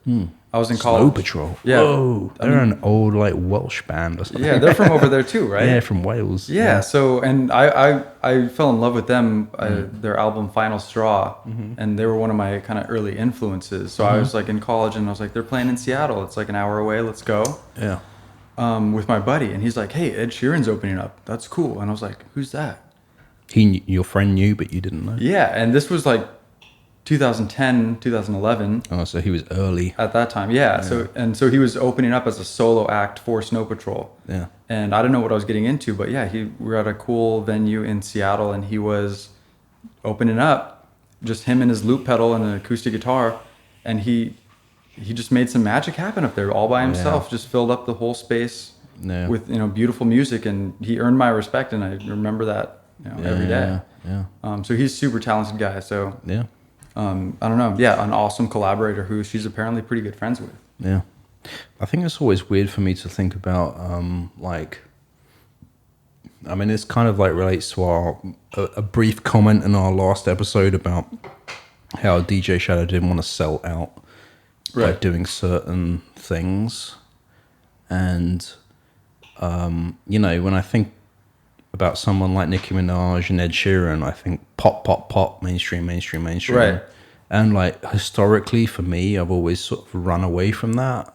I was in college. Snow Patrol. Yeah. Whoa. They're an old, like, Welsh band or something. Yeah, they're from over there too, right? Yeah, from Wales. Yeah. So, and I fell in love with them. Their album Final Straw, and they were one of my kind of early influences. So I was like in college, and I was like, they're playing in Seattle. It's like an hour away. Let's go. Yeah. With my buddy, and he's like, "Hey, Ed Sheeran's opening up. That's cool." And I was like, "Who's that?" Your friend knew, but you didn't know. Yeah, and this was like 2010, 2011. Oh, so he was early. At that time, yeah. So he was opening up as a solo act for Snow Patrol. Yeah. And I didn't know what I was getting into, but yeah, we were at a cool venue in Seattle, and he was opening up, just him and his loop pedal and an acoustic guitar, and he just made some magic happen up there all by himself. Just filled up the whole space with beautiful music, and he earned my respect, and I remember that every day. Yeah. So he's a super talented guy. So Yeah. I don't know. Yeah, an awesome collaborator who she's apparently pretty good friends with. Yeah. I think it's always weird for me to think about, I mean, it's kind of like relates to a brief comment in our last episode about how DJ Shadow didn't want to sell out by doing certain things. And, when I think about someone like Nicki Minaj and Ed Sheeran, I think pop, mainstream. Right. And like historically for me, I've always sort of run away from that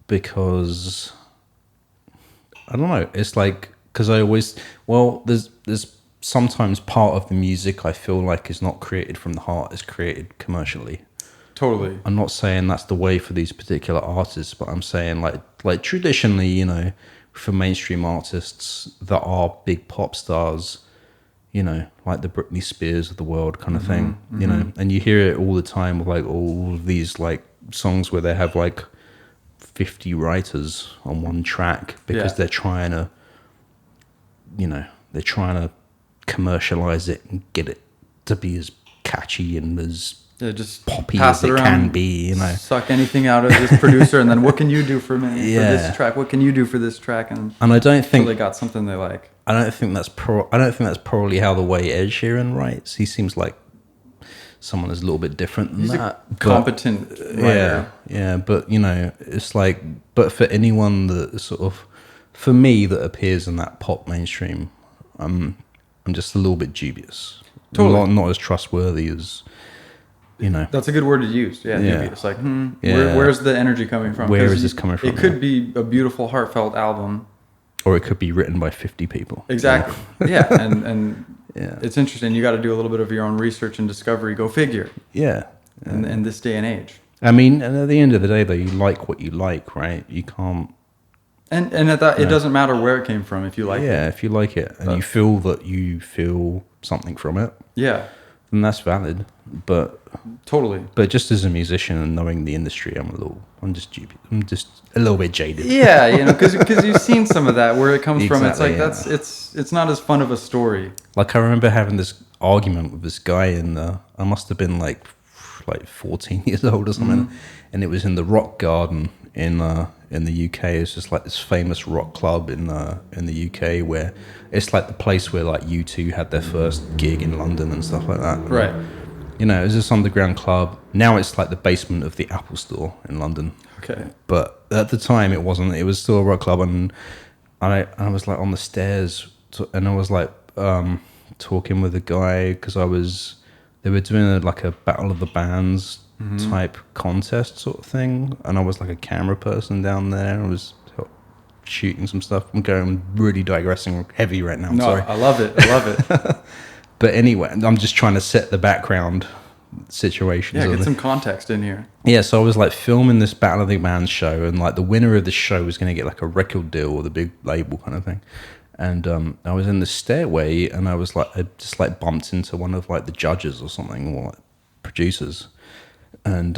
because I don't know. It's like, because there's sometimes part of the music I feel like is not created from the heart, is created commercially. Totally. I'm not saying that's the way for these particular artists, but I'm saying like traditionally, for mainstream artists that are big pop stars, like the Britney Spears of the world kind of thing, and you hear it all the time with like all of these like songs where they have like 50 writers on one track because they're trying to, commercialize it and get it to be as catchy and as just poppy pass as it it around, can be, Suck anything out of this producer, and then what can you do for me for Yeah. this track? What can you do for this track? And I don't think they got something they like. I don't think that's probably how the way Ed Sheeran writes. He seems like someone is a little bit different than He's that. a competent writer. Yeah, but it's like, but for anyone that sort of, for me, that appears in that pop mainstream, I'm just a little bit dubious. Totally. Not as trustworthy as, That's a good word to use. Yeah, Yeah. dubious. Like, Yeah. where's the energy coming from? Where 'Cause is this coming from? It could be a beautiful, heartfelt album. Or it could be written by 50 people. Exactly. Yeah, and Yeah. it's interesting. You got to do a little bit of your own research and discovery. Go figure. Yeah. In this day and age. I mean, and at the end of the day, though, you like what you like, right? You can't. And at that, it doesn't matter where it came from if you like it. Yeah, if you like it and you feel that you feel something from it, Yeah, then that's valid. But totally. just as a musician and knowing the industry, I'm just dubious. I'm just a little bit jaded. Yeah, because you've seen some of that where it comes from. It's Exactly, like it's not as fun of a story. Like I remember having this argument with this guy I must have been like 14 years old or something, and it was in the Rock Garden in the UK. It's just like this famous rock club in the UK where it's like the place where like U2 had their first gig in London and stuff like that. Right. It was this underground club. Now it's like the basement of the Apple Store in London. Okay. But at the time it wasn't. It was still a rock club, and I was like on the stairs, and I was like talking with a guy because they were doing a battle of the bands type contest sort of thing, and I was like a camera person down there. I was shooting some stuff. I'm going really digressing heavy right now. I'm sorry. I love it. But anyway, I'm just trying to set the background situations. Yeah, get some context in here. Yeah, so I was like filming this Battle of the Bands show, and like the winner of the show was going to get like a record deal with a big label kind of thing. And I was in the stairway, and I just bumped into one of like the judges or something, or like producers. And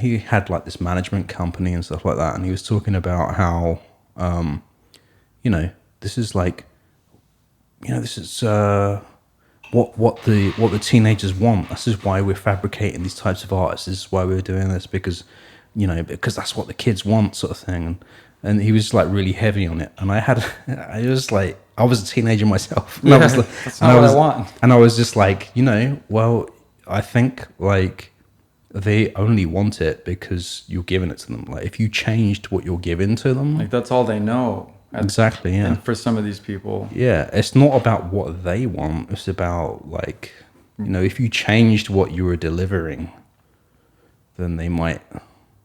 he had like this management company and stuff like that, and he was talking about how this is like, this is what the teenagers want. This is why we're fabricating these types of artists. This is why we're doing this, because that's what the kids want, sort of thing. And he was like really heavy on it, and I was a teenager myself. And Yeah, I was like, that's not what I want. And I was just like, well, I think like they only want it because you're giving it to them. Like if you changed what you're giving to them, Like that's all they know. exactly, yeah. And for some of these people, Yeah, it's not about what they want. It's about like, if you changed what you were delivering, then they might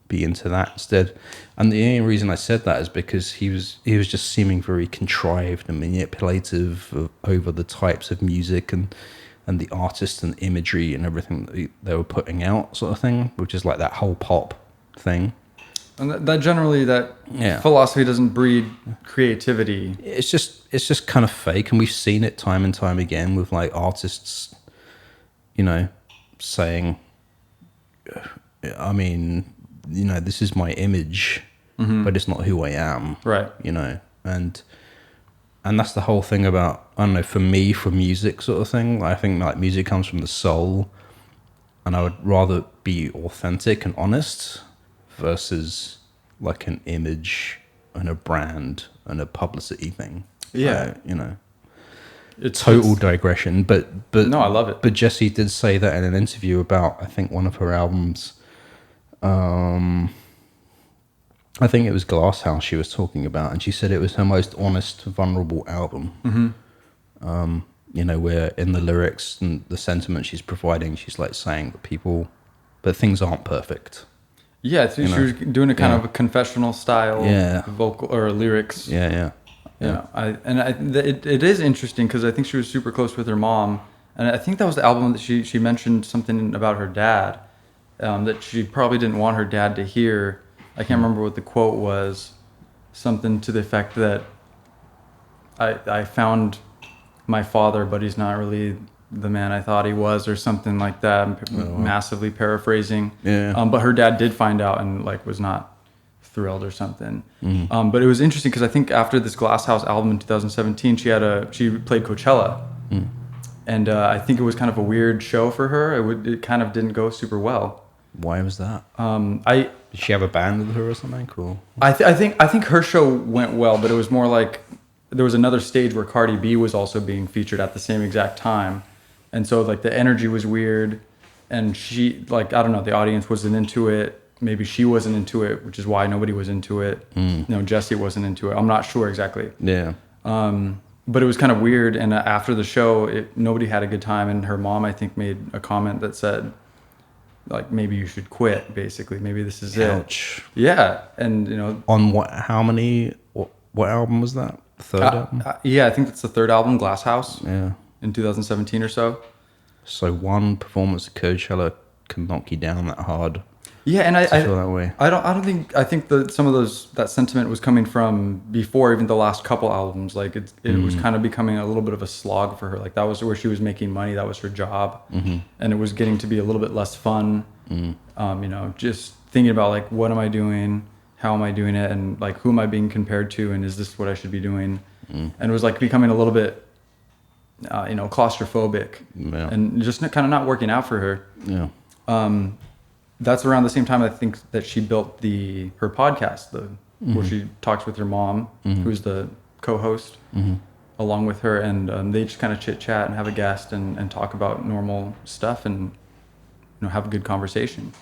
be into that instead. And the only reason I said that is because he was just seeming very contrived and manipulative over the types of music and the artists and imagery and everything that they were putting out, sort of thing, which is like that whole pop thing. and that generally philosophy doesn't breed creativity. It's just kind of fake, and we've seen it time and time again with like artists, saying, I mean, this is my image, but it's not who I am. Right. And that's the whole thing about, I don't know, for me, for music sort of thing, I think like music comes from the soul, and I would rather be authentic and honest versus like an image and a brand and a publicity thing. Yeah. You know, It's total digression, but No, I love it. But Jessie did say that in an interview about, I think, one of her albums. I think it was Glass House she was talking about, and she said it was her most honest, vulnerable album. Mm-hmm. You know, where in the lyrics and the sentiment she's providing, she's like saying that things aren't perfect. Yeah, so she was doing a kind of a confessional style vocal or lyrics. Yeah. It is interesting because I think she was super close with her mom, and I think that was the album that she mentioned something about her dad that she probably didn't want her dad to hear. I can't remember what the quote was, something to the effect that I found my father, but he's not really the man I thought he was, or something like that. I'm massively paraphrasing. Yeah. But her dad did find out and like was not thrilled or something. But it was interesting because I think after this Glass House album in 2017, she played Coachella, and I think it was kind of a weird show for her. It kind of didn't go super well. Why was that? Did she have a band with her or something? Cool. I think her show went well, but it was more like there was another stage where Cardi B was also being featured at the same exact time, and so like the energy was weird, and she like I don't know, the audience wasn't into it. Maybe she wasn't into it, which is why nobody was into it. Jessie wasn't into it. I'm not sure exactly. Yeah. But it was kind of weird, and after the show, nobody had a good time, and her mom I think made a comment that said, like, maybe you should quit, basically. Maybe this is Ouch. it. Yeah. And, you know. On what album was that? The third album? Yeah, I think that's the third album, Glass House. Yeah. In 2017 or so. So one performance at Coachella can knock you down that hard. Yeah, and I feel that way. I think that some of that sentiment was coming from before even the last couple albums. Like it was kind of becoming a little bit of a slog for her. Like that was where she was making money. That was her job, and it was getting to be a little bit less fun. You know, just thinking about like, what am I doing? How am I doing it? And like, who am I being compared to? And is this what I should be doing? And it was like becoming a little bit, you know, claustrophobic, and just kind of not working out for her. Yeah. That's around the same time I think that she built her podcast, where she talks with her mom, who's the co-host, along with her, and they just kind of chit chat and have a guest and talk about normal stuff and, you know, have a good conversation.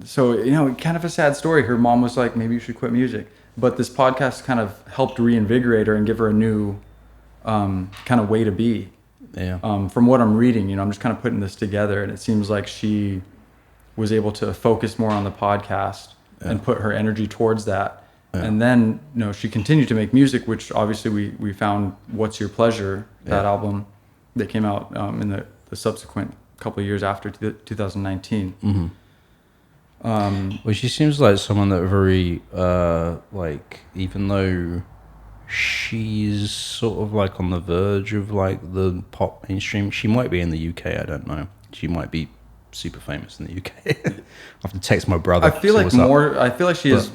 So, you know, kind of a sad story. Her mom was like, maybe you should quit music, but this podcast kind of helped reinvigorate her and give her a new kind of way to be. Yeah. From what I'm reading, you know, I'm just kind of putting this together, and it seems like she was able to focus more on the podcast and put her energy towards that. And then, you know, she continued to make music, which obviously we found What's Your Pleasure, that album that came out in the subsequent couple of years after 2019. Well, she seems like someone that very, like, even though she's sort of like on the verge of like the pop mainstream, she might be in the UK, I don't know. She might be super famous in the UK. I have to text my brother. I feel like she is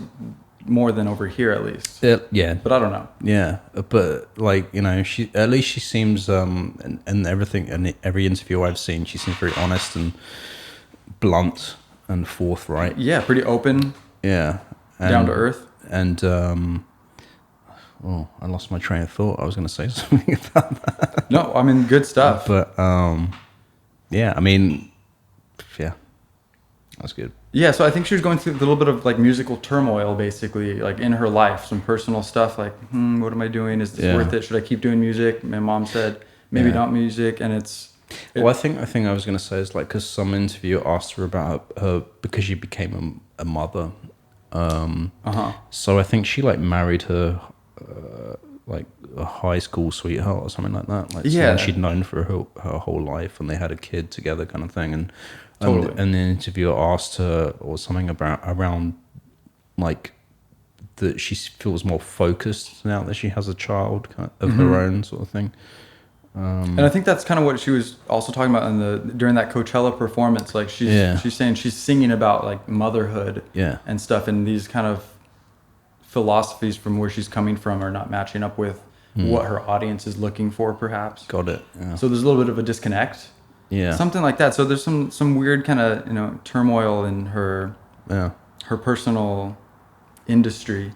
more than over here, at least. Yeah. But I don't know. Yeah. But like, you know, she seems and everything, and every interview I've seen, she seems very honest and blunt and forthright. Yeah, pretty open. Yeah. Down to earth. And I lost my train of thought. I was going to say something about that. No, I mean, good stuff. But yeah, I mean, yeah, that's good. Yeah, so I think she was going through a little bit of like musical turmoil, basically, like in her life, some personal stuff, like, what am I doing? Is this worth it? Should I keep doing music? My mom said maybe not music, and well, I think I was going to say is like, because some interviewer asked her about her because she became a mother. So I think she like married her like a high school sweetheart or something like that. Like someone she'd known for her whole life, and they had a kid together, kind of thing. And totally. And the interviewer asked her or something around like that she feels more focused now that she has a child of her own, sort of thing. And I think that's kind of what she was also talking about during that Coachella performance. Like she's saying she's singing about like motherhood and stuff, and these kind of philosophies from where she's coming from are not matching up with what her audience is looking for, perhaps. Got it. Yeah. So there's a little bit of a disconnect. Yeah. Something like that. So there's some weird kind of, you know, turmoil in her her personal industry.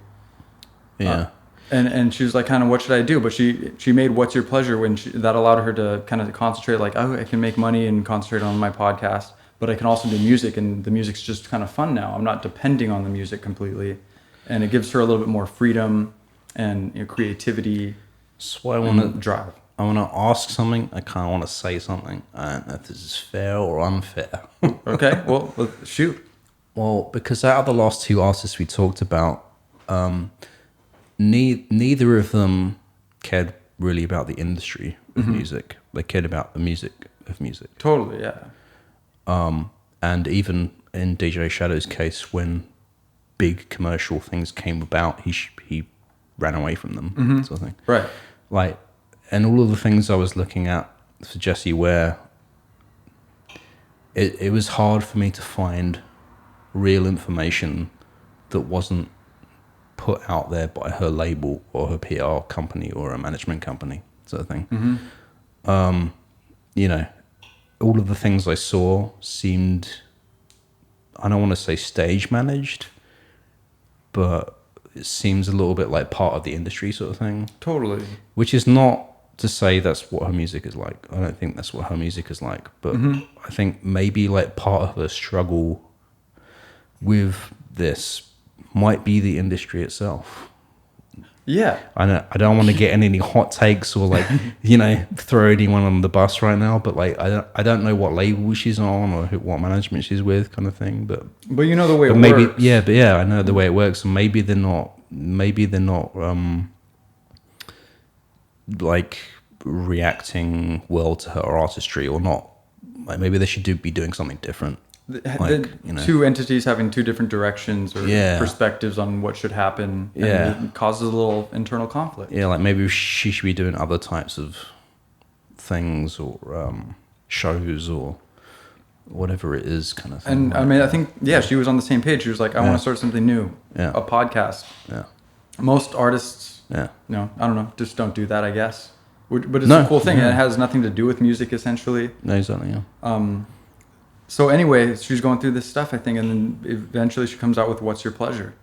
Yeah. And she was like, kind of, what should I do? But she made What's Your Pleasure when that allowed her to kind of concentrate, like, oh, I can make money and concentrate on my podcast, but I can also do music, and the music's just kind of fun now. I'm not depending on the music completely, and it gives her a little bit more freedom and creativity. So I want to drive. I want to ask something. I kind of want to say something. I don't know if this is fair or unfair. Okay, well, shoot. Well, because out of the last two artists we talked about, neither of them cared really about the industry of music. They cared about the music of music. Totally, yeah. And even in DJ Shadow's case, when big commercial things came about, he ran away from them, sort of thing. Right. Like, and all of the things I was looking at for Jessie Ware, it was hard for me to find real information that wasn't put out there by her label or her PR company or a management company, sort of thing. You know, all of the things I saw seemed, I don't want to say stage managed, but it seems a little bit like part of the industry sort of thing. Totally. Which is not to say that's what her music is like. I don't think that's what her music is like. But I think maybe like part of her struggle with this might be the industry itself. Yeah. I don't want to get any hot takes or like, you know, throw anyone on the bus right now, but like I don't know what label she's on or what management she's with, kind of thing. But you know the way it maybe works. I know the way it works, and maybe they're not like reacting well to her artistry, or not. Like maybe they should be doing something different. Like, you know, two entities having two different directions or perspectives on what should happen, and it causes a little internal conflict. Yeah, like maybe she should be doing other types of things or shows or whatever it is, kind of thing. And like, I mean, I think she was on the same page. She was like, I want to start something new, a podcast. Yeah. Most artists, yeah, no, I don't know, just don't do that, I guess. But it's a cool thing, and it has nothing to do with music, essentially. No, exactly. Yeah. So anyway, she's going through this stuff, I think, and then eventually she comes out with What's Your Pleasure?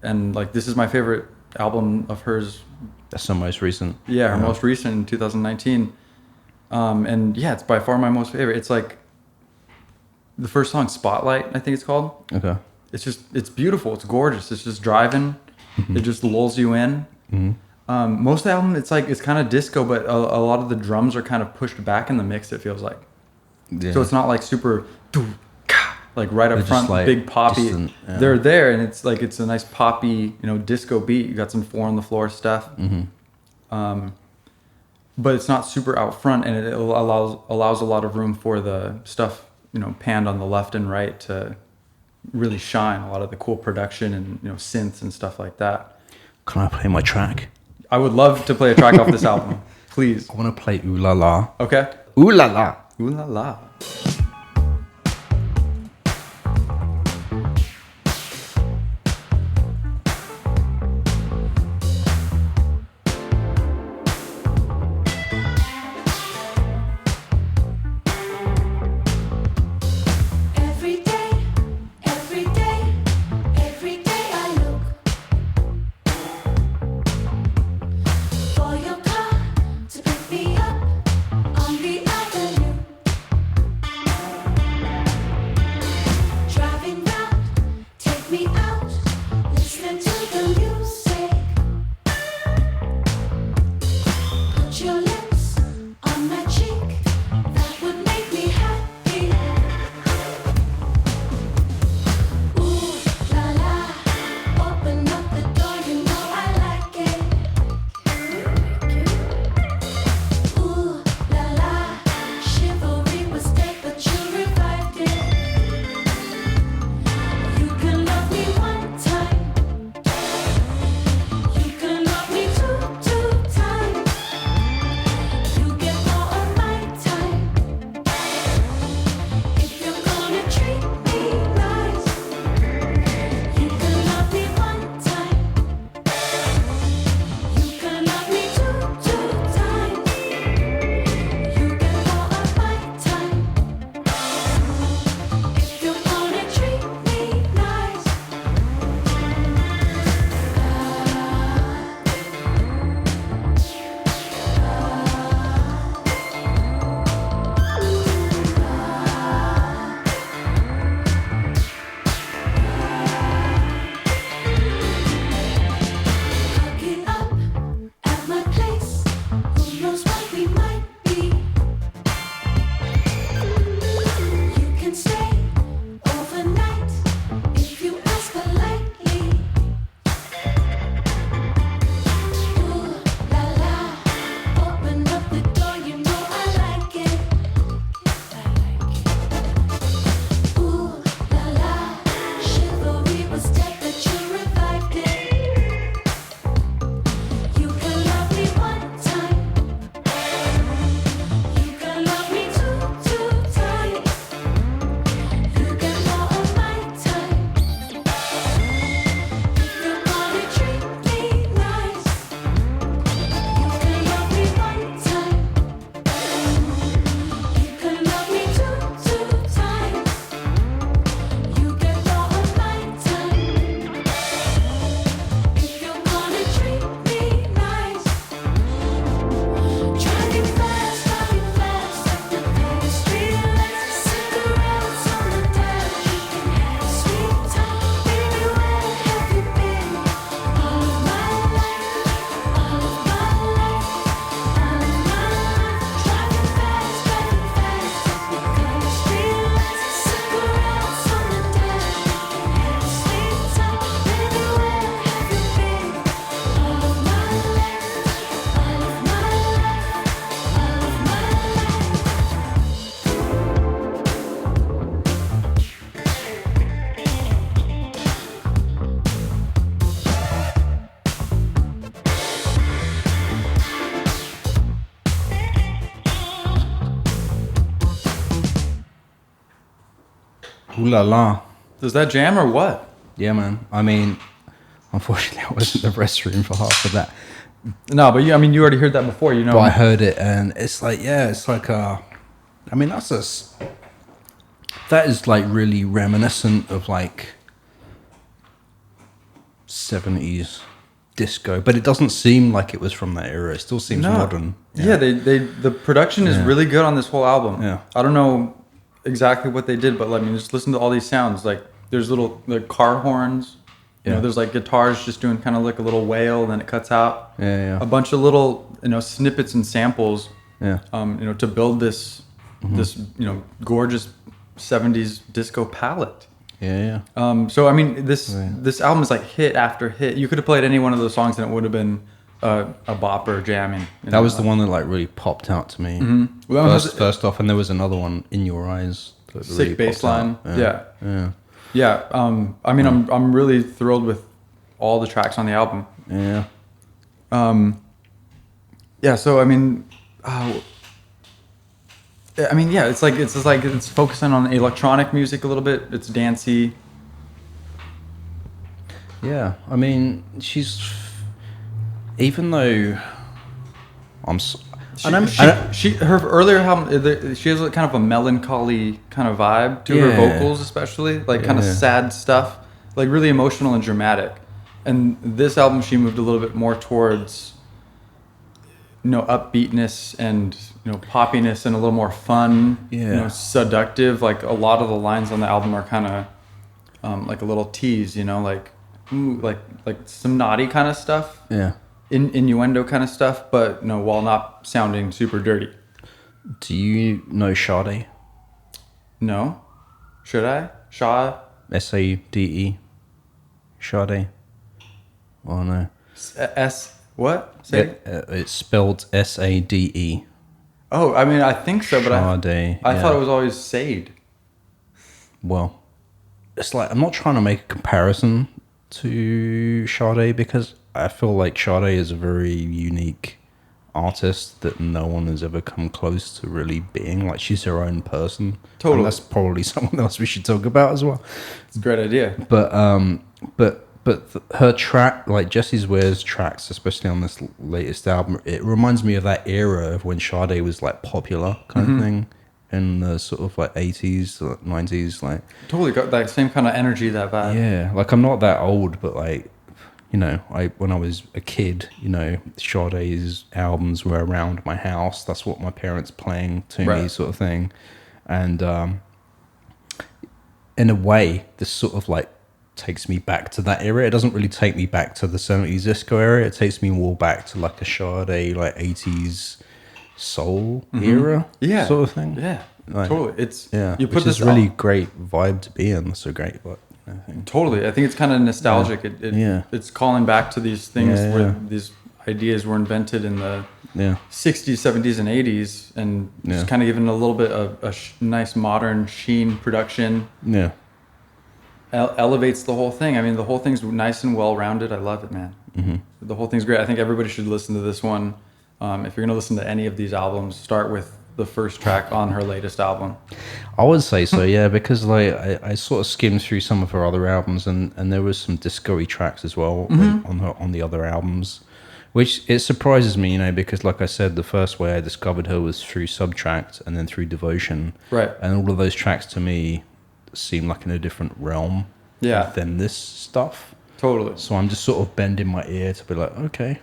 And like, this is my favorite album of hers. That's the most recent. Yeah, her most recent in 2019. And yeah, it's by far my most favorite. It's like the first song, Spotlight, I think it's called. Okay. It's beautiful. It's gorgeous. It's just driving. It just lulls you in. Most of the album, it's kind of disco, but a lot of the drums are kind of pushed back in the mix, it feels like. Yeah. So it's not like super, like right up front, like big poppy. distant, They're there, and it's like it's a nice poppy, disco beat. You got some 4 on the floor stuff, but it's not super out front, and it allows a lot of room for the stuff panned on the left and right to really shine. A lot of the cool production and synths and stuff like that. Can I play my track? I would love to play a track off this album, please. I want to play Ooh La La. Okay. Ooh La La. Ooh la la. For your car to pick me up on the avenue. Ooh la la. Does that jam or what? Yeah, man. I mean, unfortunately, I was in the restroom for half of that. No, but you already heard that before, you know. But I heard it, and it's like, yeah, it's like, I mean, that is like really reminiscent of like 70s disco, but it doesn't seem like it was from that era. It still seems modern. Yeah, the production is really good on this whole album. Yeah. I don't know exactly what they did, but just listen to all these sounds. Like there's little car horns. You know, there's like guitars just doing kind of like a little wail, then it cuts out. Yeah. A bunch of little snippets and samples. Yeah. To build this gorgeous 70s disco palette. Yeah. So I mean, this album is like hit after hit. You could have played any one of those songs and it would have been a bopper jamming. That was the one that like really popped out to me. Mm-hmm. Well, first off, and there was another one, In Your Eyes. That sick really bass popped line. out. Yeah. I mean, I'm really thrilled with all the tracks on the album. Yeah. Yeah. So I mean, it's focusing on electronic music a little bit. It's dancey. Yeah, I mean, even though her earlier album, she has kind of a melancholy kind of vibe to her vocals, especially like kind of sad stuff, like really emotional and dramatic. And this album, she moved a little bit more towards, upbeatness and poppiness and a little more fun, seductive. Like a lot of the lines on the album are kind of like a little tease, like some naughty kind of stuff. Yeah. Innuendo kind of stuff, but while not sounding super dirty. Do you know Sade? No. Should I? Sade. Sade. Oh no. What? Say it? It's spelled Sade. Oh, I mean, I think so, but Sade. I thought it was always Sade. Well, it's like, I'm not trying to make a comparison to Sade because I feel like Sade is a very unique artist that no one has ever come close to really being. Like, she's her own person. Totally. And that's probably someone else we should talk about as well. It's a great idea. But her track, like Jessie Ware's tracks, especially on this latest album, it reminds me of that era of when Sade was like popular kind of thing in the sort of like 80s, 90s, like Totally got that same kind of energy, that vibe. yeah, like I'm not that old, but like, when I was a kid, Sade's albums were around my house. That's what my parents playing to me, sort of thing. And in a way, this sort of like takes me back to that era. It doesn't really take me back to the 70s disco era. It takes me more back to like a Sade, like 80s soul era, sort of thing. Yeah, like, totally. It's you put this really great vibe to be in. So great, but I think. Totally. I think it's kind of nostalgic. It's calling back to these things where these ideas were invented in the 60s, 70s, and 80s, and just kind of giving a little bit of a nice modern sheen production. Yeah. Elevates the whole thing. I mean, the whole thing's nice and well-rounded. I love it, man. Mm-hmm. The whole thing's great. I think everybody should listen to this one. If you're going to listen to any of these albums, start with the first track on her latest album. I would say so, yeah, because like I sort of skimmed through some of her other albums, and there was some disco-y tracks as well on the other albums, which it surprises me, because like I said, the first way I discovered her was through Subtract and then through Devotion, right? And all of those tracks to me seem like in a different realm than this stuff. Totally. So I'm just sort of bending my ear to be like, okay,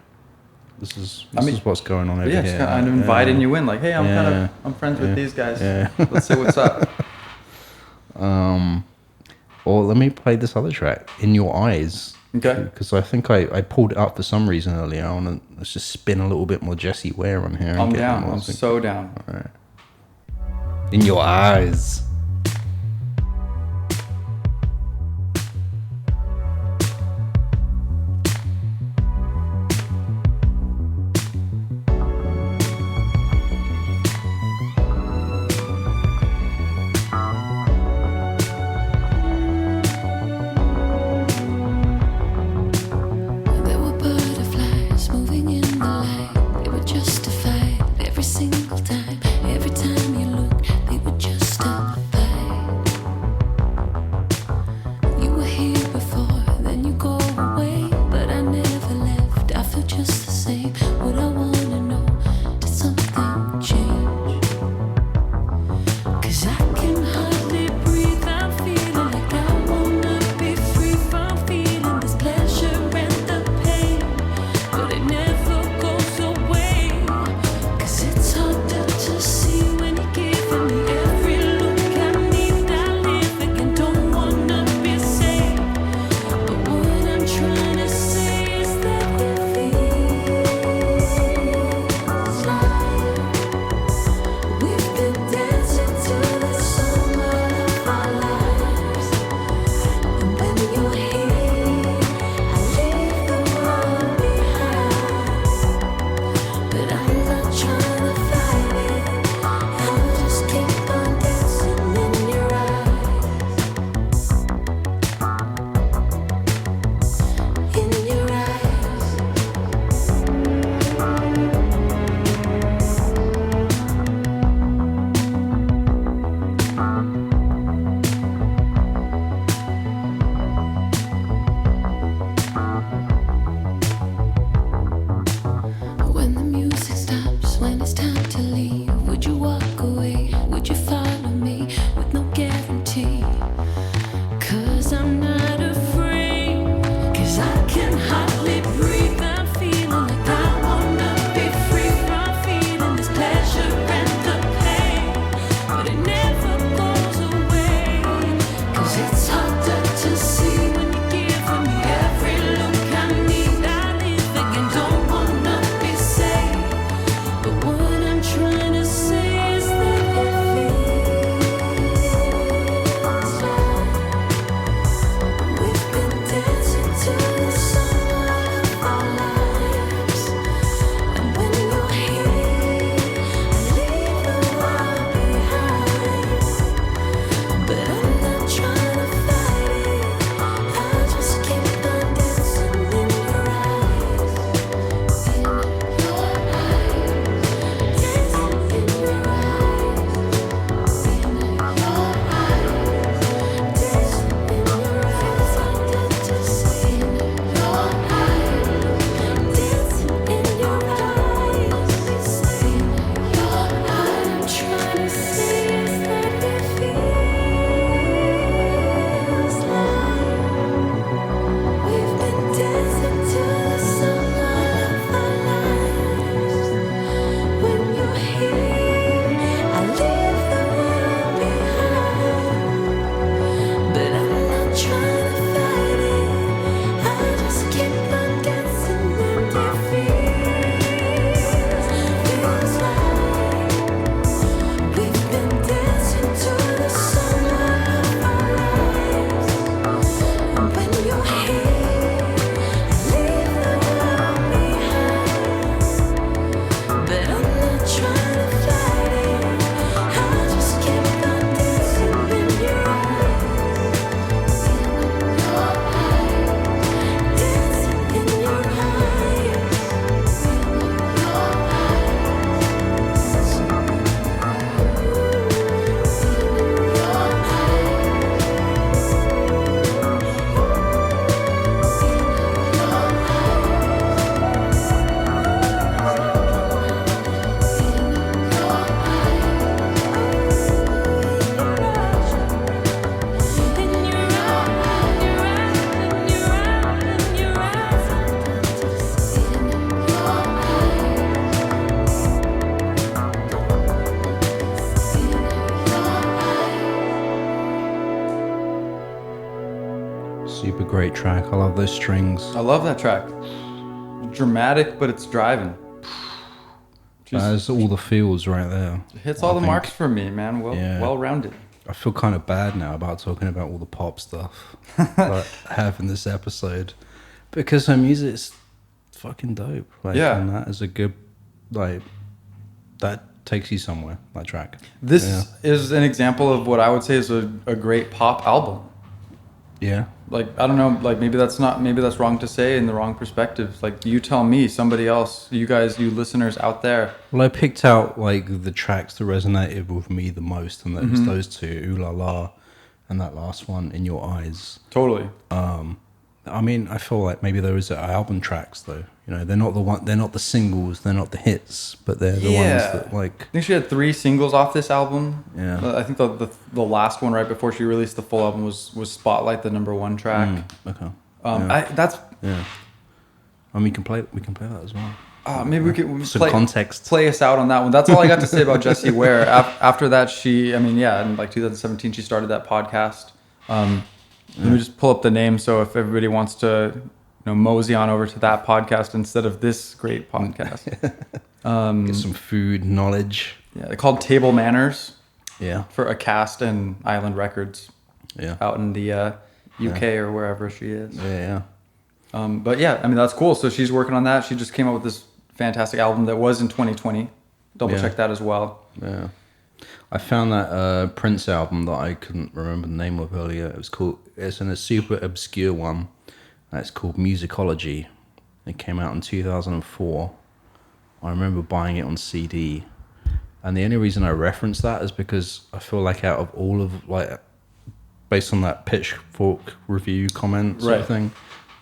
this is what's going on over here. Yeah, I'm inviting you in, like, hey, I'm friends with these guys. Yeah. Let's see what's up. Or let me play this other track, In Your Eyes. Okay. Because I think I pulled it up for some reason earlier on, and let's just spin a little bit more Jessie Ware on here. I'm down. I'm so down. All right. In Your Eyes. There were butterflies moving in the light. They were justified every single time. Every time you look, they were justified. great track. I love those strings. I love that track. Dramatic, but it's driving. That's all the feels right there. Hits all the think. marks for me, man. Yeah. Well rounded. I feel kind of bad now about talking about all the pop stuff that I have in this episode, because her music's fucking dope. Like, Yeah. and that is a good, like, that takes you somewhere, that track. This is an example of what I would say is a great pop album. Yeah. Like, I don't know, like maybe that's wrong to say in the wrong perspective. Like, you tell me, somebody else, you guys, you listeners out there. Well, I picked out like the tracks that resonated with me the most, and that was those two, Ooh La La, and that last one, In Your Eyes. Totally. I mean, I feel like maybe those are album tracks, though. You know, they're not the singles, they're not the hits, but they're the ones that, like. I think she had 3 singles off this album. Yeah. I think the last one right before she released the full album was Spotlight, the #1 track. Okay. Yeah. And we can play that as well. Maybe we could Some context. play us out on that one. That's all I got to say about Jessie Ware. After that, in like 2017, she started that podcast. Let me just pull up the name, so if everybody wants to, mosey on over to that podcast instead of this great podcast. Get some food knowledge. Yeah, they're called Table Manners. Yeah. For a cast and Island Records. Yeah. Out in the UK or wherever she is. Yeah. But yeah, I mean, that's cool. So she's working on that. She just came out with this fantastic album that was in 2020. Double check that as well. Yeah. I found that Prince album that I couldn't remember the name of earlier. It's in a super obscure one. It's called Musicology. It came out in 2004. I remember buying it on CD. And the only reason I reference that is because I feel like out of all of, like, based on that Pitchfork review comment sort of thing,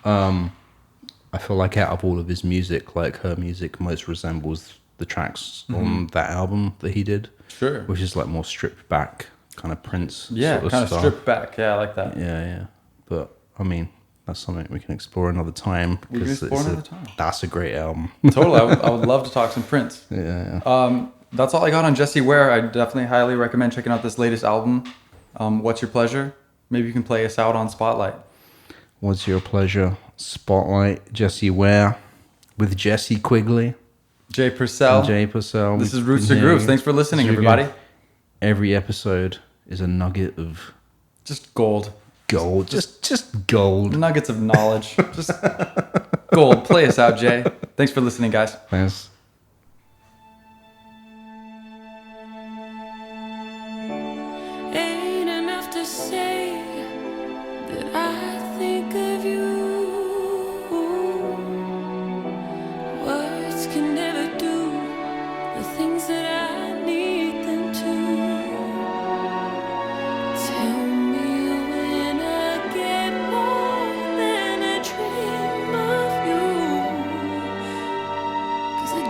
I feel like out of all of his music, like, her music most resembles the tracks on that album that he did. Sure. Which is like more stripped back kind of Prince. Yeah, sort of kind stuff. of stripped back. Yeah, I like that. Yeah. But I mean, that's something we can explore another time. We can explore another time. That's a great album. Totally. I would love to talk some Prince. Yeah. That's all I got on Jessie Ware. I definitely highly recommend checking out this latest album. What's Your Pleasure? Maybe you can play us out on Spotlight. What's Your Pleasure? Spotlight, Jessie Ware with Jessie Quigley. Jay Purcell. This is Roots to Grooves. Thanks for listening, everybody. Every episode is a nugget of just gold. Just gold. Nuggets of knowledge. Just gold. Play us out, Jay. Thanks for listening, guys. Thanks. Ain't enough to say that I think of you. Words can never do the things that I need them to. Tell me when I get more than a dream of you. 'Cause a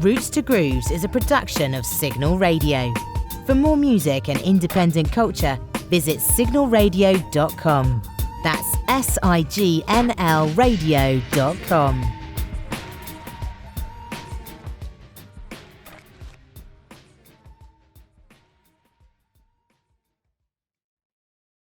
Roots to Grooves is a production of Signl Radio. For more music and independent culture, visit signalradio.com. That's signl radio.com.